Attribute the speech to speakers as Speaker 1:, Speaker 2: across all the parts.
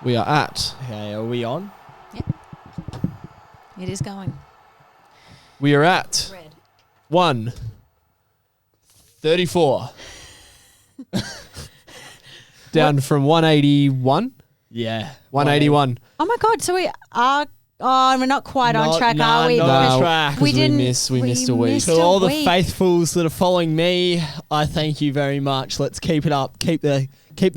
Speaker 1: We are at.
Speaker 2: Okay, are we on?
Speaker 3: Yep. It is going.
Speaker 1: We are at
Speaker 3: Red.
Speaker 1: 134. Down from 181.
Speaker 2: Yeah.
Speaker 1: 181.
Speaker 3: Oh my God! So we are. Oh, we're not quite on track, are we?
Speaker 2: Not
Speaker 3: Because
Speaker 2: on track.
Speaker 1: We
Speaker 3: didn't.
Speaker 1: missed a week.
Speaker 3: missed
Speaker 2: To
Speaker 3: a
Speaker 2: all the
Speaker 3: week.
Speaker 2: faithfuls that are following me, I thank you very much. Let's keep it up. Keep the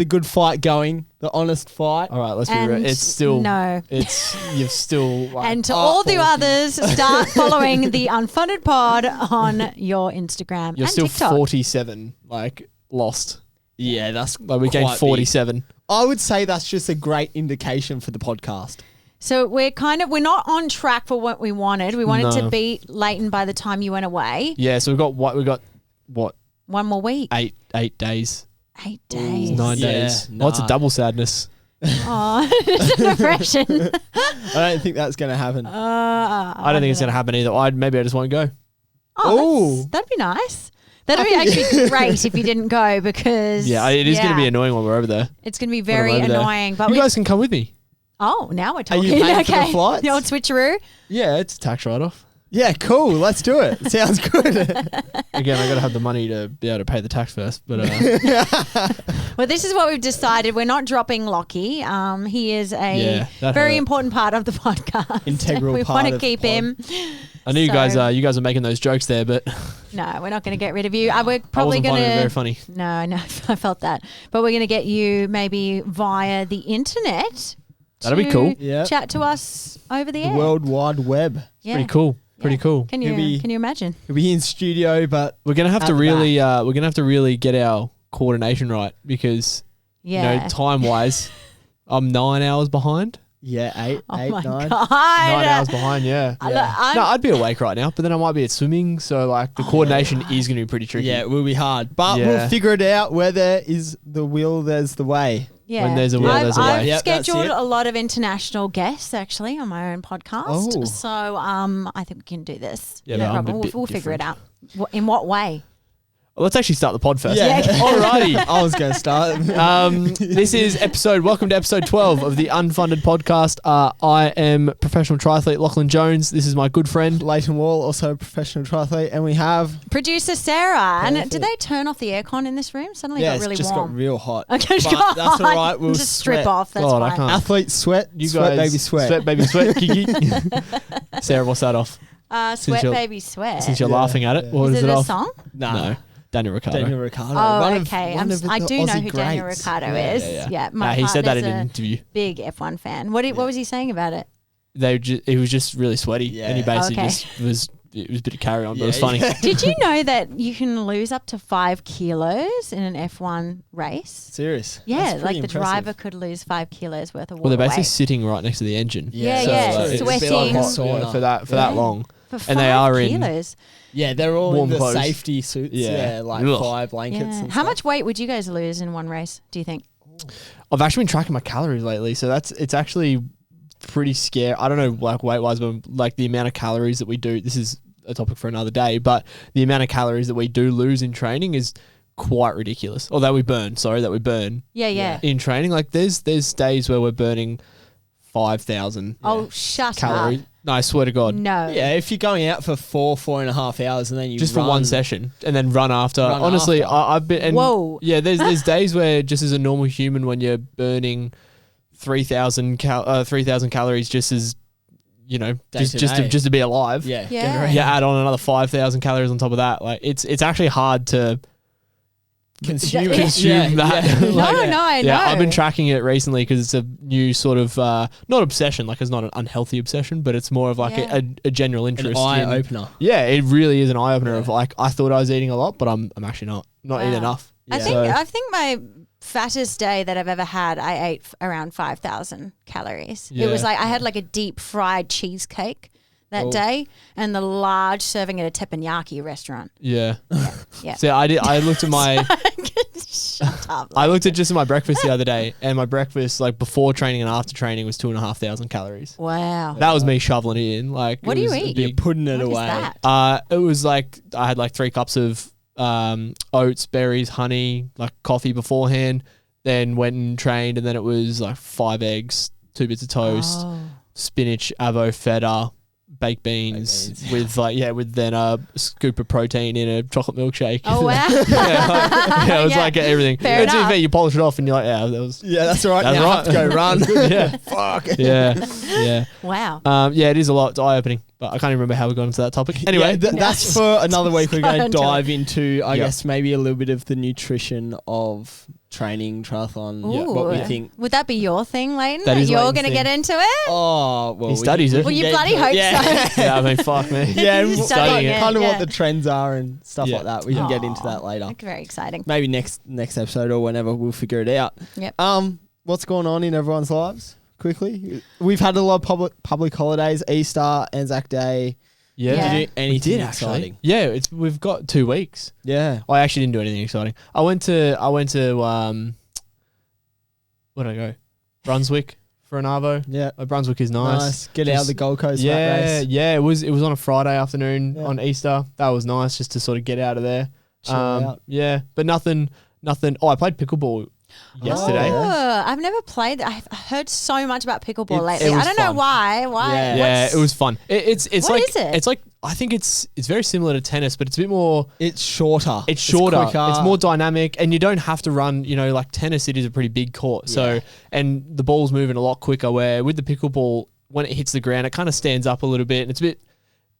Speaker 2: good fight going. The honest fight.
Speaker 1: All right, let's be
Speaker 3: And
Speaker 1: real. It's still.
Speaker 3: no.
Speaker 1: You've still. Like,
Speaker 3: And to all the others, start following the Unfunded Pod on your Instagram
Speaker 1: You're
Speaker 3: and
Speaker 1: still
Speaker 3: TikTok.
Speaker 1: 47, like, lost.
Speaker 2: Yeah, that's
Speaker 1: Like, we gained
Speaker 2: quite
Speaker 1: 47.
Speaker 2: big. I would say that's just a great indication for the podcast.
Speaker 3: So we're not on track for what we wanted. We wanted
Speaker 1: No.
Speaker 3: to beat Leighton by the time you went away.
Speaker 1: Yeah, so we got what?
Speaker 3: 1 more week.
Speaker 1: 8 days.
Speaker 3: 8 days.
Speaker 1: 9
Speaker 2: Yeah,
Speaker 1: days. What's a
Speaker 2: nah.
Speaker 1: double sadness?
Speaker 3: Oh, it's an impression.
Speaker 2: I don't think that's going to happen.
Speaker 1: I don't think it's going to happen either. Maybe I just won't go.
Speaker 3: Oh, that'd be nice. That'd be actually great if you didn't go because
Speaker 1: Yeah, it is going to be annoying when we're over there.
Speaker 3: It's going to be
Speaker 1: When I'm
Speaker 3: very
Speaker 1: over there.
Speaker 3: annoying. But
Speaker 1: You guys can come with me.
Speaker 3: oh, now we're
Speaker 2: Are
Speaker 3: talking.
Speaker 2: you paying for the
Speaker 3: Okay,
Speaker 2: flights?
Speaker 3: the old switcheroo.
Speaker 1: Yeah, it's a tax write-off.
Speaker 2: Yeah, cool. Let's do it. Sounds good.
Speaker 1: Again, I got to have the money to be able to pay the tax first. But
Speaker 3: Well, this is what we've decided. We're not dropping Lockie. He is
Speaker 1: Yeah,
Speaker 3: a
Speaker 1: that
Speaker 3: very
Speaker 1: hurt.
Speaker 3: important part of the podcast.
Speaker 2: Integral
Speaker 3: we
Speaker 2: part
Speaker 3: want to
Speaker 2: of the
Speaker 3: keep
Speaker 2: pod.
Speaker 3: him.
Speaker 1: I knew you guys
Speaker 3: So-
Speaker 1: are making those jokes there, but
Speaker 3: No, we're not going to get rid of you. We're
Speaker 1: I
Speaker 3: probably
Speaker 1: wasn't
Speaker 3: going
Speaker 1: finding it very
Speaker 3: to.
Speaker 1: funny.
Speaker 3: No, I felt that. But we're going to get you maybe via the internet.
Speaker 1: That'd be
Speaker 3: to
Speaker 1: cool.
Speaker 2: Yeah.
Speaker 3: Chat to us over the
Speaker 2: The
Speaker 3: air.
Speaker 2: World Wide Web.
Speaker 3: Yeah.
Speaker 1: Pretty cool. Pretty
Speaker 3: Yeah.
Speaker 1: cool.
Speaker 3: Can
Speaker 2: It'll
Speaker 3: you
Speaker 2: be-
Speaker 3: can you imagine?
Speaker 2: He'll be in studio, but
Speaker 1: We're gonna have
Speaker 2: At
Speaker 1: to
Speaker 2: the
Speaker 1: really get our coordination right because
Speaker 3: Yeah.
Speaker 1: time wise, I'm 9 hours behind.
Speaker 2: yeah, eight,
Speaker 3: Oh
Speaker 2: eight,
Speaker 3: my
Speaker 2: 9.
Speaker 3: God.
Speaker 1: 9 hours behind. Yeah.
Speaker 3: I'm-
Speaker 1: No, I'd be awake right now, but then I might be at swimming, so like the coordination is gonna be pretty tricky.
Speaker 2: Yeah, it will be hard. But
Speaker 1: Yeah.
Speaker 2: we'll figure it out. Where there is the will, there's the way.
Speaker 3: Yeah.
Speaker 1: When there's a will, there's a
Speaker 3: I've
Speaker 1: way.
Speaker 2: Yep, that's
Speaker 3: scheduled
Speaker 2: it.
Speaker 3: a lot of international guests actually on my own podcast.
Speaker 2: Oh.
Speaker 3: So I think we can do this.
Speaker 1: Yeah,
Speaker 3: no
Speaker 1: but I'm a
Speaker 3: problem.
Speaker 1: bit
Speaker 3: We'll figure it
Speaker 1: different.
Speaker 3: out. In what way?
Speaker 1: Let's actually start the pod first.
Speaker 2: Yeah.
Speaker 1: Alrighty.
Speaker 2: I was going to start.
Speaker 1: This is welcome to episode 12 of the Unfunded podcast. I am professional triathlete Lachlan Jones. This is my good friend.
Speaker 2: Leighton Wall, also a professional triathlete, and we have
Speaker 3: Producer Sarah. And
Speaker 2: Perfect.
Speaker 3: did they turn off the aircon in this room? Suddenly it
Speaker 2: yeah,
Speaker 3: got really
Speaker 2: it's just
Speaker 3: warm.
Speaker 2: got real hot.
Speaker 3: Okay,
Speaker 2: But
Speaker 3: God.
Speaker 2: that's all right. We'll
Speaker 3: just strip
Speaker 2: sweat.
Speaker 3: off. That's
Speaker 1: God, I
Speaker 3: fine.
Speaker 1: can't.
Speaker 2: Athlete sweat,
Speaker 1: You
Speaker 2: sweat
Speaker 1: guys,
Speaker 2: baby sweat.
Speaker 1: Sweat baby sweat. Kiki. Sarah, what's that off?
Speaker 3: Sweat
Speaker 1: you're-
Speaker 3: baby sweat.
Speaker 1: Since you're
Speaker 2: Yeah,
Speaker 1: laughing at it,
Speaker 2: yeah.
Speaker 1: what
Speaker 3: Is
Speaker 1: is
Speaker 3: it
Speaker 1: it
Speaker 3: a
Speaker 1: off?
Speaker 3: song?
Speaker 2: Nah,
Speaker 1: No, Daniel Ricciardo.
Speaker 2: Daniel Ricciardo.
Speaker 3: Oh,
Speaker 2: One of-
Speaker 3: okay.
Speaker 2: one of
Speaker 3: I
Speaker 2: the
Speaker 3: do know
Speaker 2: Aussie
Speaker 3: who Daniel
Speaker 2: greats.
Speaker 3: Ricciardo
Speaker 2: Yeah,
Speaker 3: is.
Speaker 2: yeah.
Speaker 3: My
Speaker 1: he said that in
Speaker 3: partner's
Speaker 1: an
Speaker 3: a
Speaker 1: interview.
Speaker 3: big F1 fan. What was he saying about it?
Speaker 1: He was just really sweaty,
Speaker 2: Yeah.
Speaker 1: and he basically
Speaker 3: Okay.
Speaker 1: just was. It was a bit of carry on, but it
Speaker 2: Yeah,
Speaker 1: was funny.
Speaker 2: yeah.
Speaker 3: Did you know that you can lose up to 5 kilos in an F1 race?
Speaker 2: Serious.
Speaker 3: Yeah,
Speaker 2: That's
Speaker 3: like
Speaker 2: pretty
Speaker 3: the
Speaker 2: impressive.
Speaker 3: driver could lose 5 kilos worth of water
Speaker 1: Well, they're basically
Speaker 3: weight.
Speaker 1: sitting right next to the engine.
Speaker 3: Yeah,
Speaker 1: So,
Speaker 3: yeah,
Speaker 1: like, it's
Speaker 3: sweating.
Speaker 1: so hot,
Speaker 2: Sauna.
Speaker 1: yeah, for that
Speaker 3: Yeah.
Speaker 1: long.
Speaker 3: For 5
Speaker 1: and they are in-
Speaker 3: kilos.
Speaker 2: Yeah, they're all
Speaker 1: Warm
Speaker 2: in the
Speaker 1: clothes.
Speaker 2: safety suits.
Speaker 1: Yeah.
Speaker 2: Yeah, like
Speaker 1: Ugh.
Speaker 2: 5 blankets.
Speaker 3: Yeah.
Speaker 2: And
Speaker 3: How
Speaker 2: stuff.
Speaker 3: much weight would you guys lose in one race, do you think?
Speaker 1: I've actually been tracking my calories lately, so it's actually pretty scary. I don't know, like weight wise, but like the amount of calories that we do. This is a topic for another day, but the amount of calories that we do lose in training is quite ridiculous. Or that we burn
Speaker 3: Yeah.
Speaker 1: in training. Like there's days where we're burning 5,000
Speaker 3: Oh, shut
Speaker 1: calories.
Speaker 3: up.
Speaker 1: No, I swear to God.
Speaker 3: No.
Speaker 2: Yeah, if you're going out for 4.5 hours and then you
Speaker 1: Just for
Speaker 2: run,
Speaker 1: one session and then run after.
Speaker 2: Run
Speaker 1: Honestly,
Speaker 2: after.
Speaker 1: I've been. And
Speaker 3: Whoa.
Speaker 1: Yeah, there's days where just as a normal human, when you're burning 3,000 calories, just as
Speaker 2: Day to day.
Speaker 1: just to be alive.
Speaker 2: Yeah,
Speaker 3: Yeah.
Speaker 2: get around.
Speaker 1: You add on another 5,000 calories on top of that. Like it's actually hard to
Speaker 2: Consume it.
Speaker 1: consume that.
Speaker 2: Yeah.
Speaker 3: No,
Speaker 1: Like,
Speaker 3: no, I know.
Speaker 1: yeah, I've been tracking it recently because it's a new sort of not obsession. Like it's not an unhealthy obsession, but it's more of like
Speaker 3: Yeah.
Speaker 1: a general
Speaker 2: An
Speaker 1: interest.
Speaker 2: eye
Speaker 1: in-
Speaker 2: opener.
Speaker 1: Yeah, it really is an eye opener
Speaker 2: Yeah.
Speaker 1: of like I thought I was eating a lot, but I'm actually not eating
Speaker 3: Wow.
Speaker 1: enough.
Speaker 3: I
Speaker 2: Yeah.
Speaker 3: think
Speaker 1: So-
Speaker 3: I think my fattest day that I've ever had, I ate around 5,000 calories. It was
Speaker 1: Yeah.
Speaker 3: like I had like a deep fried cheesecake that
Speaker 2: Oh.
Speaker 3: day and the large serving at a teppanyaki restaurant.
Speaker 1: Yeah.
Speaker 3: Yeah.
Speaker 1: So I looked at my
Speaker 3: Shut up.
Speaker 1: I looked at just my breakfast the other day, and my breakfast like before training and after training was 2,500 calories.
Speaker 3: Wow.
Speaker 1: That was me shoveling it in. Like
Speaker 3: What
Speaker 1: it
Speaker 3: do you
Speaker 1: was a
Speaker 3: eat?
Speaker 2: You're
Speaker 1: big-
Speaker 2: putting it
Speaker 3: What is
Speaker 2: away.
Speaker 3: that?
Speaker 1: It was like I had like 3 cups of oats, berries, honey, like coffee beforehand, then went and trained, and then it was like 5 eggs, 2 bits of toast, spinach, avo, feta, baked beans with with then a scoop of protein in a chocolate milkshake.
Speaker 3: Oh wow!
Speaker 1: It was like everything.
Speaker 3: Fair enough.
Speaker 1: You polish it off and you're like, that was
Speaker 2: that's all right.
Speaker 1: That's
Speaker 2: now
Speaker 1: right.
Speaker 2: I have to go run.
Speaker 1: Yeah,
Speaker 2: Fuck.
Speaker 1: yeah.
Speaker 3: Wow.
Speaker 1: It is a lot. It's eye opening, but I can't even remember how we got into that topic. Anyway,
Speaker 2: that's for another week. We're going to
Speaker 3: Into
Speaker 2: dive into, I guess, maybe a little bit of the nutrition of training, triathlon, what we think.
Speaker 3: Would that be your thing, Leighton?
Speaker 1: That is
Speaker 3: You're
Speaker 1: Leighton's
Speaker 3: going to
Speaker 1: thing.
Speaker 3: get into it?
Speaker 2: Oh, well.
Speaker 1: He studies it.
Speaker 3: Well, you bloody hope so.
Speaker 1: Yeah, I mean, fuck me.
Speaker 2: Yeah,
Speaker 3: He's studying it,
Speaker 2: kind of
Speaker 3: yeah.
Speaker 2: what the trends are and stuff
Speaker 1: Yeah.
Speaker 2: like that. We can get into that later.
Speaker 3: Very exciting.
Speaker 2: Maybe next episode or whenever we'll figure it out.
Speaker 3: Yep.
Speaker 2: What's going on in everyone's lives? Quickly, we've had a lot of public holidays, Easter, Anzac Day.
Speaker 1: Yeah.
Speaker 3: Yeah.
Speaker 2: Did you do anything
Speaker 1: actually.
Speaker 2: exciting?
Speaker 1: Yeah, we've got 2 weeks.
Speaker 2: Yeah.
Speaker 1: I actually didn't do anything exciting. I went to where did I go? Brunswick for an arvo.
Speaker 2: Yeah.
Speaker 1: Brunswick is nice.
Speaker 2: Get out of the Gold Coast rat race.
Speaker 1: Yeah. It was on a Friday afternoon
Speaker 2: Yeah.
Speaker 1: on Easter. That was nice just to sort of get out of there.
Speaker 2: Chill out.
Speaker 1: Yeah, but nothing. Oh, I played pickleball yesterday.
Speaker 3: Oh, I've never played. I've heard so much about pickleball
Speaker 1: It
Speaker 3: lately. I
Speaker 1: was
Speaker 3: don't know
Speaker 1: fun.
Speaker 3: why.
Speaker 2: Yeah.
Speaker 1: Yeah, it was fun. It's
Speaker 3: What
Speaker 1: like
Speaker 3: is it?
Speaker 1: it's like I think it's very similar to tennis, but it's a bit more.
Speaker 2: It's shorter.
Speaker 1: It's shorter.
Speaker 2: quicker.
Speaker 1: It's more dynamic, and you don't have to run. Like tennis, it is a pretty big court. So, and the ball's moving a lot quicker. Where with the pickleball, when it hits the ground, it kind of stands up a little bit, and it's a bit.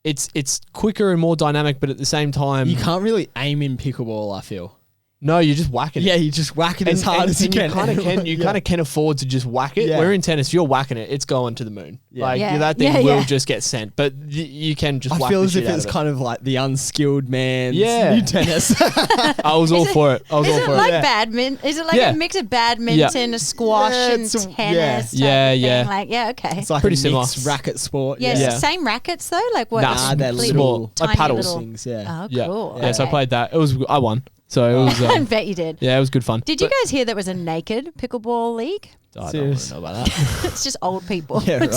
Speaker 1: It's quicker and more dynamic, but at the same time,
Speaker 2: You can't really aim in pickleball, I feel.
Speaker 1: no, you're just whacking it.
Speaker 2: Yeah, you just whack it as hard as you can.
Speaker 1: You kind of can. You kind of can afford to just whack it.
Speaker 2: Yeah.
Speaker 1: Where in tennis, you're whacking it, it's going to the moon.
Speaker 2: Yeah.
Speaker 1: Like
Speaker 3: Yeah.
Speaker 1: that thing
Speaker 3: Yeah,
Speaker 1: will
Speaker 3: yeah.
Speaker 1: just get sent, but you can just.
Speaker 2: I
Speaker 1: whack
Speaker 2: feel
Speaker 1: the
Speaker 2: as if
Speaker 1: shit out
Speaker 2: it's
Speaker 1: of it.
Speaker 2: kind of like the unskilled man's
Speaker 1: Yeah.
Speaker 2: new tennis.
Speaker 1: I was all for it. I was
Speaker 3: Is
Speaker 1: all
Speaker 3: it
Speaker 1: for
Speaker 3: like
Speaker 1: it.
Speaker 3: badminton? Is it like
Speaker 1: Yeah.
Speaker 3: a mix of badminton, a squash,
Speaker 2: Yeah,
Speaker 3: and
Speaker 2: it's
Speaker 3: tennis? type
Speaker 1: Yeah,
Speaker 3: of thing?
Speaker 1: yeah.
Speaker 3: Like, okay.
Speaker 2: It's like
Speaker 1: Pretty
Speaker 2: a
Speaker 1: similar.
Speaker 2: mixed racket sport.
Speaker 3: Yeah,
Speaker 1: Yeah.
Speaker 3: same rackets though. Like what?
Speaker 1: Nah,
Speaker 2: they're
Speaker 3: complete
Speaker 2: little
Speaker 3: tiny
Speaker 1: paddles.
Speaker 3: little-
Speaker 2: things. Yeah.
Speaker 3: Oh,
Speaker 1: Yeah.
Speaker 3: cool.
Speaker 1: Yeah, so I
Speaker 3: Okay.
Speaker 1: played that. I won. So it was.
Speaker 3: I bet you did.
Speaker 1: Yeah, it was good fun.
Speaker 3: Did you guys hear there was a naked pickleball league?
Speaker 1: I don't
Speaker 2: Serious?
Speaker 1: know about that.
Speaker 3: It's just old people.
Speaker 2: Yeah, right.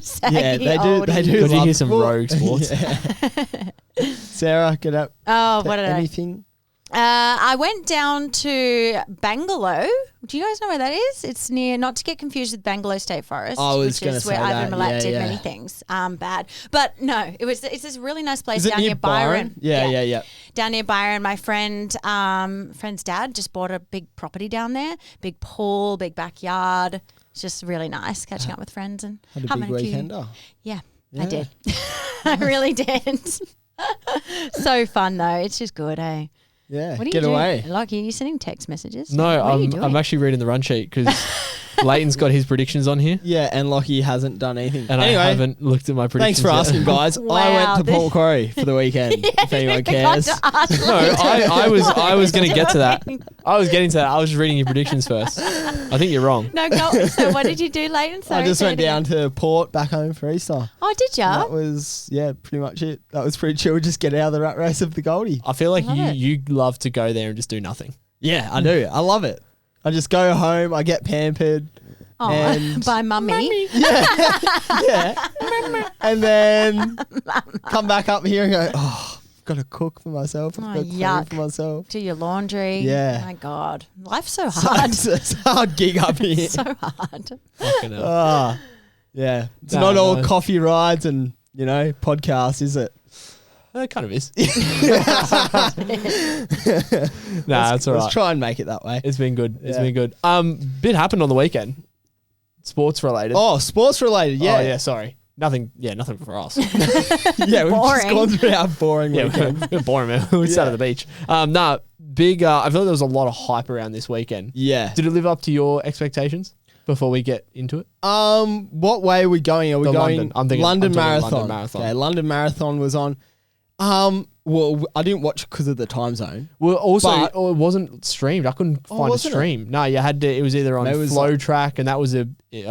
Speaker 3: Saggy
Speaker 2: Yeah, they do. They
Speaker 3: oldies.
Speaker 2: do.
Speaker 1: Did you
Speaker 2: love
Speaker 1: hear some
Speaker 2: football.
Speaker 1: rogue sports?
Speaker 2: Yeah. Sarah, get up.
Speaker 3: Oh, what did I?
Speaker 2: Anything?
Speaker 3: I went down to Bangalore. Do you guys know where that is? It's near, not to get confused with Bangalore State Forest,
Speaker 2: I was
Speaker 3: which is
Speaker 2: gonna
Speaker 3: where
Speaker 2: say
Speaker 3: Ivan
Speaker 2: that.
Speaker 3: Milat
Speaker 2: Yeah,
Speaker 3: did
Speaker 2: yeah.
Speaker 3: many things bad. But no, it's this really nice place
Speaker 2: Is it
Speaker 3: down near Byron.
Speaker 2: Yeah.
Speaker 3: Down near Byron, my friend's dad just bought a big property down there, big pool, big backyard. It's just really nice catching up with friends and
Speaker 2: Had a
Speaker 3: having
Speaker 2: big
Speaker 3: a few.
Speaker 2: weekender.
Speaker 3: Yeah,
Speaker 2: Yeah.
Speaker 3: I did. I really did. So fun though. It's just good, eh?
Speaker 2: Yeah.
Speaker 3: What are
Speaker 2: Get
Speaker 3: you
Speaker 2: away.
Speaker 3: doing? Lockie, are you sending text messages?
Speaker 1: No,
Speaker 3: What are you
Speaker 1: I'm
Speaker 3: doing?
Speaker 1: actually reading the run sheet because Leighton's got his predictions on here,
Speaker 2: Yeah, and Lockie hasn't done anything.
Speaker 1: and
Speaker 2: anyway,
Speaker 1: I haven't looked at my predictions.
Speaker 2: thanks for
Speaker 1: yet.
Speaker 2: asking, guys. I
Speaker 3: Wow,
Speaker 2: went to Port Macquarie for the weekend. If anyone cares.
Speaker 1: No, I was going to get to that. I was getting to that. I was just reading your predictions first. I think you're wrong.
Speaker 3: No, go. So what did you do, Leighton? Sorry,
Speaker 2: I just
Speaker 3: say
Speaker 2: went
Speaker 3: it again.
Speaker 2: down to Port, back home for Easter.
Speaker 3: Oh, did ya?
Speaker 2: That was, pretty much it. That was pretty chill. Just get out of the rat race of the Goldie.
Speaker 1: I feel like
Speaker 3: Love it.
Speaker 1: you love to go there and just do nothing.
Speaker 2: Yeah, I do. I love it. I just go home. I get pampered.
Speaker 3: Oh,
Speaker 2: and-
Speaker 3: by mummy.
Speaker 2: Yeah. And then come back up here and go, I've got to cook for myself. I've
Speaker 3: Oh,
Speaker 2: got to clean
Speaker 3: yuck.
Speaker 2: for myself.
Speaker 3: Do your laundry.
Speaker 2: Yeah.
Speaker 3: My God. Life's so hard.
Speaker 2: It's a hard gig up here.
Speaker 3: so hard.
Speaker 1: Fucking hell.
Speaker 2: Yeah. It's
Speaker 1: No,
Speaker 2: not all
Speaker 1: no.
Speaker 2: coffee rides and, podcasts, is it?
Speaker 1: It kind of is. Nah, that's all
Speaker 2: Let's
Speaker 1: right.
Speaker 2: try and make it that way.
Speaker 1: It's been good. It's
Speaker 2: Yeah.
Speaker 1: been good. Bit happened on the weekend. Sports related.
Speaker 2: Oh, sports related. Yeah.
Speaker 1: Oh, yeah. Sorry. Nothing. Yeah, nothing for us.
Speaker 2: Yeah, we've just
Speaker 3: Boring.
Speaker 2: gone through our boring
Speaker 1: Yeah,
Speaker 2: weekend.
Speaker 1: we're boring, man. We sat
Speaker 2: Yeah.
Speaker 1: at the beach. Big. I feel like there was a lot of hype around this weekend.
Speaker 2: Yeah.
Speaker 1: Did it live up to your expectations before we get into it?
Speaker 2: What way are we going? Are we
Speaker 1: The
Speaker 2: going
Speaker 1: London. I'm thinking
Speaker 2: London
Speaker 1: I'm talking
Speaker 2: Marathon?
Speaker 1: London Marathon.
Speaker 2: Okay, London Marathon was on. Well, I didn't watch because of the time zone.
Speaker 1: Well, also,
Speaker 2: But-
Speaker 1: it wasn't streamed. I couldn't find a
Speaker 2: wasn't it?
Speaker 1: stream. No, you had to. It was either on
Speaker 2: It was
Speaker 1: Flow
Speaker 2: like-
Speaker 1: Track, and that was a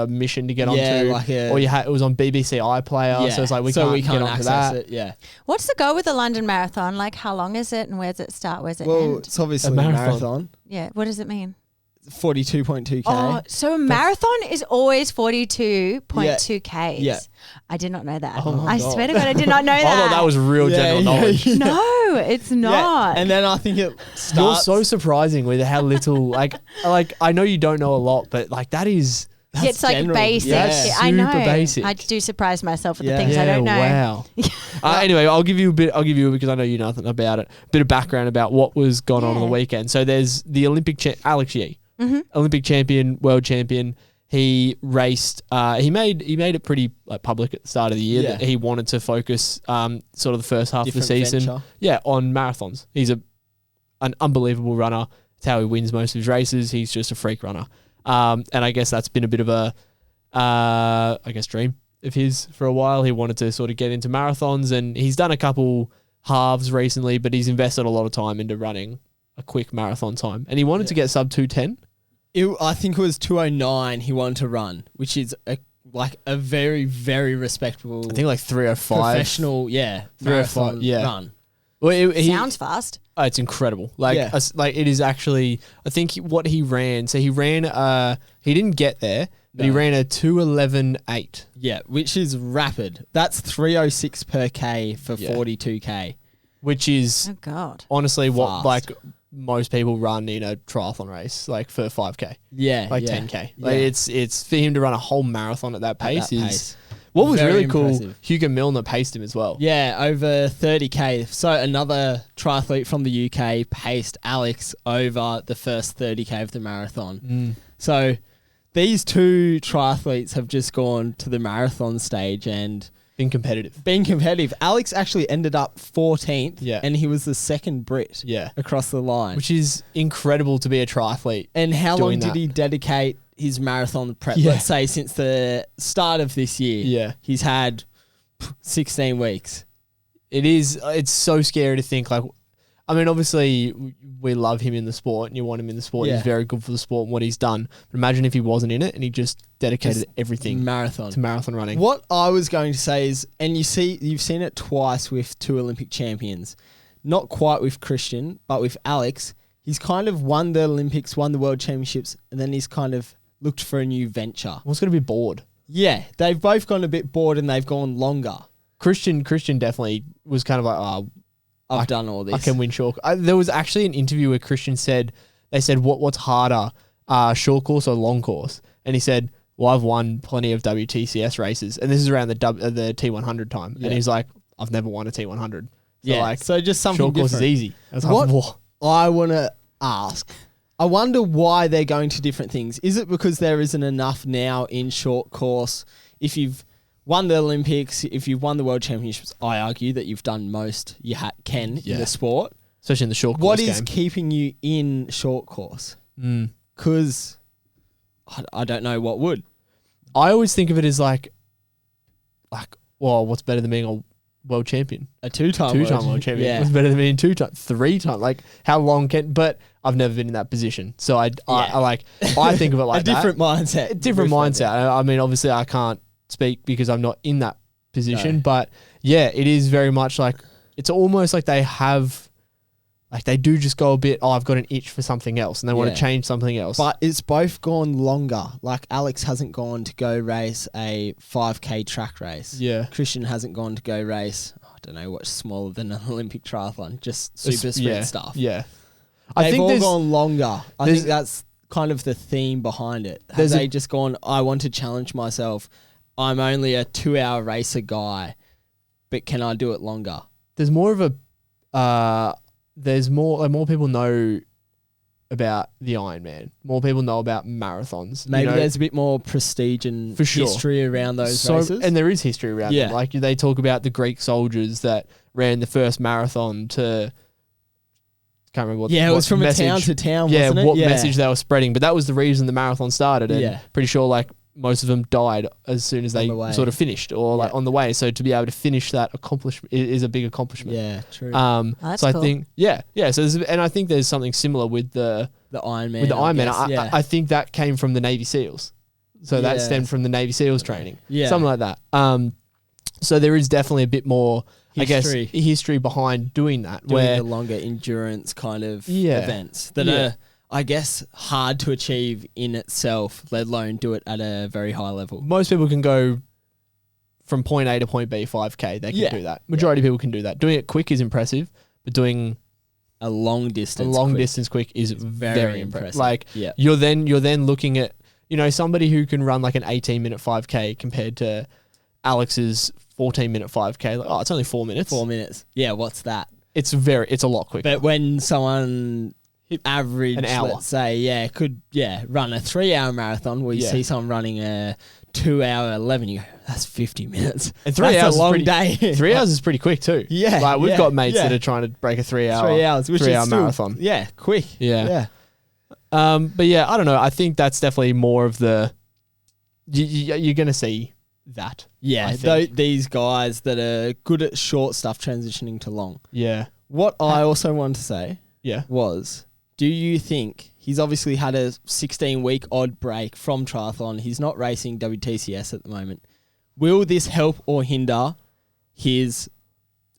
Speaker 1: mission to get
Speaker 2: Yeah,
Speaker 1: onto,
Speaker 2: like a-
Speaker 1: or it was on BBC iPlayer. So it's like we can't get onto
Speaker 2: access
Speaker 1: that.
Speaker 2: it. Yeah.
Speaker 3: What's the go with the London Marathon? Like, how long is it and where does it start? Where's it
Speaker 2: Well,
Speaker 3: end?
Speaker 2: it's obviously
Speaker 1: A
Speaker 2: a
Speaker 1: marathon.
Speaker 2: marathon.
Speaker 3: Yeah. What does it mean?
Speaker 2: 42.2K.
Speaker 3: Oh, so a marathon is always 42.2 Ks.
Speaker 2: Yeah.
Speaker 3: I did not know that.
Speaker 1: Oh my
Speaker 3: I
Speaker 1: God.
Speaker 3: swear to God, I did not know
Speaker 1: I
Speaker 3: that.
Speaker 1: thought that was real general knowledge.
Speaker 3: No, it's not.
Speaker 2: And then I think it
Speaker 1: You're
Speaker 2: starts.
Speaker 1: so surprising with how little, like I know you don't know a lot, but like that is.
Speaker 3: Yeah, it's like
Speaker 2: general.
Speaker 3: basic.
Speaker 2: Yeah.
Speaker 1: That's
Speaker 3: I know.
Speaker 1: super basic.
Speaker 3: I do surprise myself with
Speaker 2: Yeah.
Speaker 3: the things I don't know.
Speaker 1: Wow. Anyway, I'll give you because I know you nothing about it. A bit of background about what was going on the
Speaker 3: Yeah.
Speaker 1: weekend. So there's the Olympic Alex Yee,
Speaker 3: Mm-hmm.
Speaker 1: Olympic champion, world champion. He raced. He made it pretty like public at the start of the year
Speaker 2: Yeah.
Speaker 1: that he wanted to focus sort of the first half
Speaker 2: Different
Speaker 1: of the season,
Speaker 2: venture.
Speaker 1: yeah, on marathons. He's an unbelievable runner. It's how he wins most of his races. He's just a freak runner. And I guess that's been a bit of a dream of his for a while. He wanted to sort of get into marathons, and he's done a couple halves recently, but he's invested a lot of time into running a quick marathon time. And he wanted to get sub 2:10.
Speaker 2: I think it was 2:09 he wanted to run, which is a very, very respectable
Speaker 1: I think like 3:05.
Speaker 2: professional,
Speaker 1: 3:05,
Speaker 2: marathon
Speaker 1: yeah.
Speaker 2: run.
Speaker 1: Well,
Speaker 3: Sounds fast.
Speaker 1: it's incredible. Like,
Speaker 2: Yeah.
Speaker 1: like it is actually. I think what he ran. So he ran. He didn't get there, but he
Speaker 2: No.
Speaker 1: ran a 2:11.8.
Speaker 2: Yeah, which is rapid. That's 3:06 per K for
Speaker 1: Yeah.
Speaker 2: 42K.
Speaker 1: Which is
Speaker 3: Oh God.
Speaker 1: honestly what
Speaker 2: Fast.
Speaker 1: like most people run in a triathlon race, like for 5K,
Speaker 2: Yeah,
Speaker 1: like
Speaker 2: yeah.
Speaker 1: 10K.
Speaker 2: Yeah.
Speaker 1: Like it's for him to run a whole marathon at that pace
Speaker 2: that
Speaker 1: is.
Speaker 2: pace.
Speaker 1: What was
Speaker 2: Very
Speaker 1: really cool,
Speaker 2: impressive.
Speaker 1: Hugo Milner paced him as well.
Speaker 2: Yeah, over 30K. So another triathlete from the UK paced Alex over the first 30K of the marathon. So these two triathletes have just gone to the marathon stage and
Speaker 1: Been competitive.
Speaker 2: been competitive. Alex actually ended up 14th,
Speaker 1: Yeah.
Speaker 2: and he was the second Brit
Speaker 1: Yeah.
Speaker 2: across the line.
Speaker 1: Which is incredible to be a triathlete.
Speaker 2: And how long
Speaker 1: doing
Speaker 2: did
Speaker 1: that.
Speaker 2: he dedicate his marathon prep?
Speaker 1: Yeah.
Speaker 2: Let's say since the start of this year.
Speaker 1: Yeah.
Speaker 2: He's had 16 weeks.
Speaker 1: It's so scary to think like, I mean, obviously we love him in the sport and you want him in the sport.
Speaker 2: Yeah.
Speaker 1: He's very good for the sport and what he's done. But imagine if he wasn't in it and he just dedicated everything
Speaker 2: Marathon.
Speaker 1: to marathon running.
Speaker 2: What I was going to say is, and you've seen it twice with two Olympic champions, not quite with Christian, but with Alex. He's kind of won the Olympics, won the World Championships, and then he's kind of looked for a new venture.
Speaker 1: I was going to be bored.
Speaker 2: Yeah, they've both gone a bit bored and they've gone longer.
Speaker 1: Christian definitely was kind of like, oh,
Speaker 2: I've done all this.
Speaker 1: I can win short. There was actually an interview where Christian said, what's harder, short course or long course? And he said, well, I've won plenty of WTCS races. And this is around the T100 time.
Speaker 2: Yeah.
Speaker 1: And he's like, I've never won a T100. So like,
Speaker 2: so just something
Speaker 1: short course
Speaker 2: different.
Speaker 1: is easy. I was
Speaker 2: What
Speaker 1: like, whoa.
Speaker 2: I want to ask, I wonder why they're going to different things. Is it because there isn't enough now in short course? If you've won the Olympics, if you've won the World Championships, I argue that you've done most you can in the sport.
Speaker 1: Especially in the short course
Speaker 2: What is
Speaker 1: game.
Speaker 2: keeping you in short course? Because I don't know what would.
Speaker 1: I always think of it as like, well, what's better than being a world champion?
Speaker 2: A two-time
Speaker 1: World champion.
Speaker 2: Yeah.
Speaker 1: What's better than being 3-time? Like, how long can? But I've never been in that position, so I think of it like
Speaker 2: a different mindset.
Speaker 1: that. Different mindset. I mean, obviously, I can't speak because I'm not in that position,
Speaker 2: No.
Speaker 1: but yeah, it is very much like it's almost like they have. Like they do just go a bit, I've got an itch for something else and they want
Speaker 2: Yeah.
Speaker 1: to change something else.
Speaker 2: But it's both gone longer. Like Alex hasn't gone to go race a 5K track race.
Speaker 1: yeah.
Speaker 2: Christian hasn't gone to go race, I don't know what's smaller than an Olympic triathlon, just super sprint stuff.
Speaker 1: Yeah.
Speaker 2: They've all
Speaker 1: there's-
Speaker 2: gone longer. I
Speaker 1: there's-
Speaker 2: think that's kind of the theme behind it. Have
Speaker 1: There's a-
Speaker 2: they just gone, I want to challenge myself. I'm only a 2-hour racer guy, but can I do it longer?
Speaker 1: There's more of a there's more people know about the Ironman. More people know about marathons.
Speaker 2: Maybe
Speaker 1: you know?
Speaker 2: there's a bit more prestige and
Speaker 1: For sure.
Speaker 2: history around those races.
Speaker 1: And there is history around
Speaker 2: Yeah.
Speaker 1: them. Like they talk about the Greek soldiers that ran the first marathon to can't remember what
Speaker 2: it
Speaker 1: what
Speaker 2: was from
Speaker 1: message,
Speaker 2: a town to town,
Speaker 1: yeah,
Speaker 2: wasn't it?
Speaker 1: what message they were spreading. But that was the reason the marathon started. And
Speaker 2: Yeah.
Speaker 1: pretty sure like most of them died as soon as they
Speaker 2: the way.
Speaker 1: sort of finished or like
Speaker 2: Yeah.
Speaker 1: on the way. So to be able to finish that accomplishment is a big accomplishment.
Speaker 2: Yeah, true.
Speaker 3: That's
Speaker 1: so I
Speaker 3: cool.
Speaker 1: think, So and I think there's something similar with the
Speaker 2: Ironman.
Speaker 1: Ironman.
Speaker 2: guess, yeah.
Speaker 1: I think that came from the Navy SEALs. So that
Speaker 2: Yeah.
Speaker 1: stemmed from the Navy SEALs training.
Speaker 2: Yeah.
Speaker 1: Something like that. So there is definitely a bit more,
Speaker 2: History.
Speaker 1: I guess, history behind doing that.
Speaker 2: Doing
Speaker 1: where
Speaker 2: the longer endurance kind of
Speaker 1: Yeah.
Speaker 2: events that
Speaker 1: Yeah.
Speaker 2: are, I guess, hard to achieve in itself, let alone do it at a very high level.
Speaker 1: Most people can go from point A to point B 5K. They can do that. Majority of people can do that. Doing it quick is impressive, but doing
Speaker 2: a long distance
Speaker 1: quick is very impressive. Like
Speaker 2: yeah.
Speaker 1: you're then looking at, you know, somebody who can run like an 18-minute 5K compared to Alex's 14-minute 5K. Like, oh, it's only 4 minutes.
Speaker 2: 4 minutes. Yeah, what's that?
Speaker 1: It's a lot quicker.
Speaker 2: But when someone average,
Speaker 1: an hour,
Speaker 2: let's say, could run a 3-hour marathon where you see someone running a 2-hour 11, you go, that's 50 minutes.
Speaker 1: And 3 hours
Speaker 2: a long
Speaker 1: is
Speaker 2: day.
Speaker 1: 3 hours is pretty quick too.
Speaker 2: Yeah.
Speaker 1: Like we've got mates that are trying to break a 3 hour,
Speaker 2: 3 hours, which
Speaker 1: 3
Speaker 2: is
Speaker 1: hour
Speaker 2: still,
Speaker 1: marathon.
Speaker 2: Yeah, quick.
Speaker 1: Yeah. But yeah, I don't know. I think that's definitely more of the, you're going to see that.
Speaker 2: Yeah, these guys that are good at short stuff transitioning to long.
Speaker 1: Yeah.
Speaker 2: What I also wanted to say
Speaker 1: Yeah.
Speaker 2: was, do you think he's obviously had a 16-week odd break from triathlon? He's not racing WTCS at the moment. Will this help or hinder his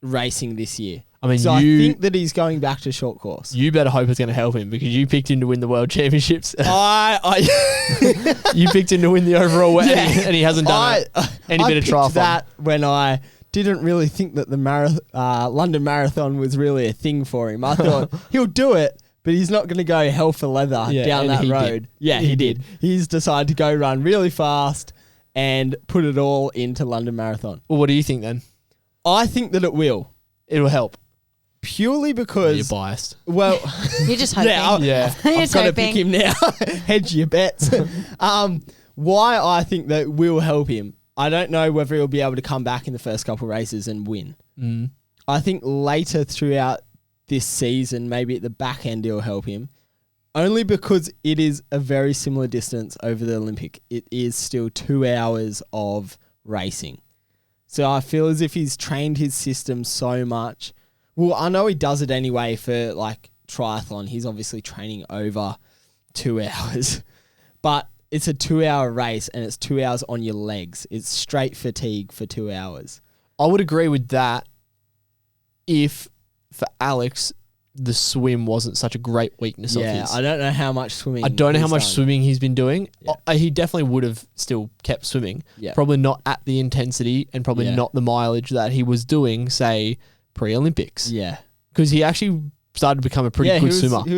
Speaker 2: racing this year?
Speaker 1: I mean,
Speaker 2: I think that he's going back to short course.
Speaker 1: You better hope it's going to help him because you picked him to win the World Championships.
Speaker 2: I
Speaker 1: You picked him to win the overall and he hasn't done any bit of triathlon.
Speaker 2: That when I didn't really think that the London Marathon was really a thing for him. I thought he'll do it, but he's not going to go hell for leather down that road. Yeah, he did. He's decided to go run really fast and put it all into London Marathon.
Speaker 1: Well, what do you think then?
Speaker 2: I think that it will.
Speaker 1: It'll help.
Speaker 2: Purely because...
Speaker 1: You're biased.
Speaker 2: Well...
Speaker 3: You're just hoping.
Speaker 2: I've got to pick him now. Hedge your bets. Why I think that will help him, I don't know whether he'll be able to come back in the first couple of races and win.
Speaker 1: Mm.
Speaker 2: I think later throughout this season, maybe at the back end, it'll help him. Only because it is a very similar distance over the Olympic. It is still 2 hours of racing. So I feel as if he's trained his system so much. Well, I know he does it anyway for like triathlon. He's obviously training over 2 hours. But it's a 2 hour race and it's 2 hours on your legs. It's straight fatigue for 2 hours.
Speaker 1: I would agree with that if for Alex the swim wasn't such a great weakness of his.
Speaker 2: I don't know how much swimming.
Speaker 1: I don't know how much
Speaker 2: done.
Speaker 1: swimming he's been doing.
Speaker 2: Yeah.
Speaker 1: He definitely would have still kept swimming.
Speaker 2: Yeah.
Speaker 1: Probably not at the intensity and probably not the mileage that he was doing, say, pre-Olympics.
Speaker 2: Yeah.
Speaker 1: Because he actually started to become a pretty good swimmer. He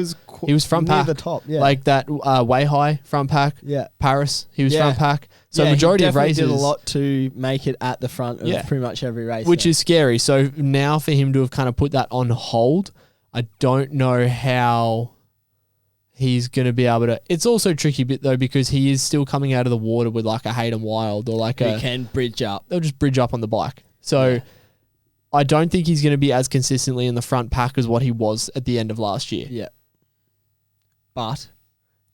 Speaker 1: was front
Speaker 2: near
Speaker 1: pack.
Speaker 2: the top. Yeah.
Speaker 1: Like that way high front pack.
Speaker 2: Yeah.
Speaker 1: Paris, he was
Speaker 2: Yeah.
Speaker 1: front pack. So
Speaker 2: Yeah,
Speaker 1: majority
Speaker 2: he
Speaker 1: of races
Speaker 2: did a lot to make it at the front of pretty much every race.
Speaker 1: Which is scary. So now for him to have kind of put that on hold, I don't know how he's going to be able to. It's also a tricky bit though because he is still coming out of the water with like a Hayden Wild or like
Speaker 2: he can bridge up.
Speaker 1: They'll just bridge up on the bike. So I don't think he's going to be as consistently in the front pack as what he was at the end of last year.
Speaker 2: Yeah. But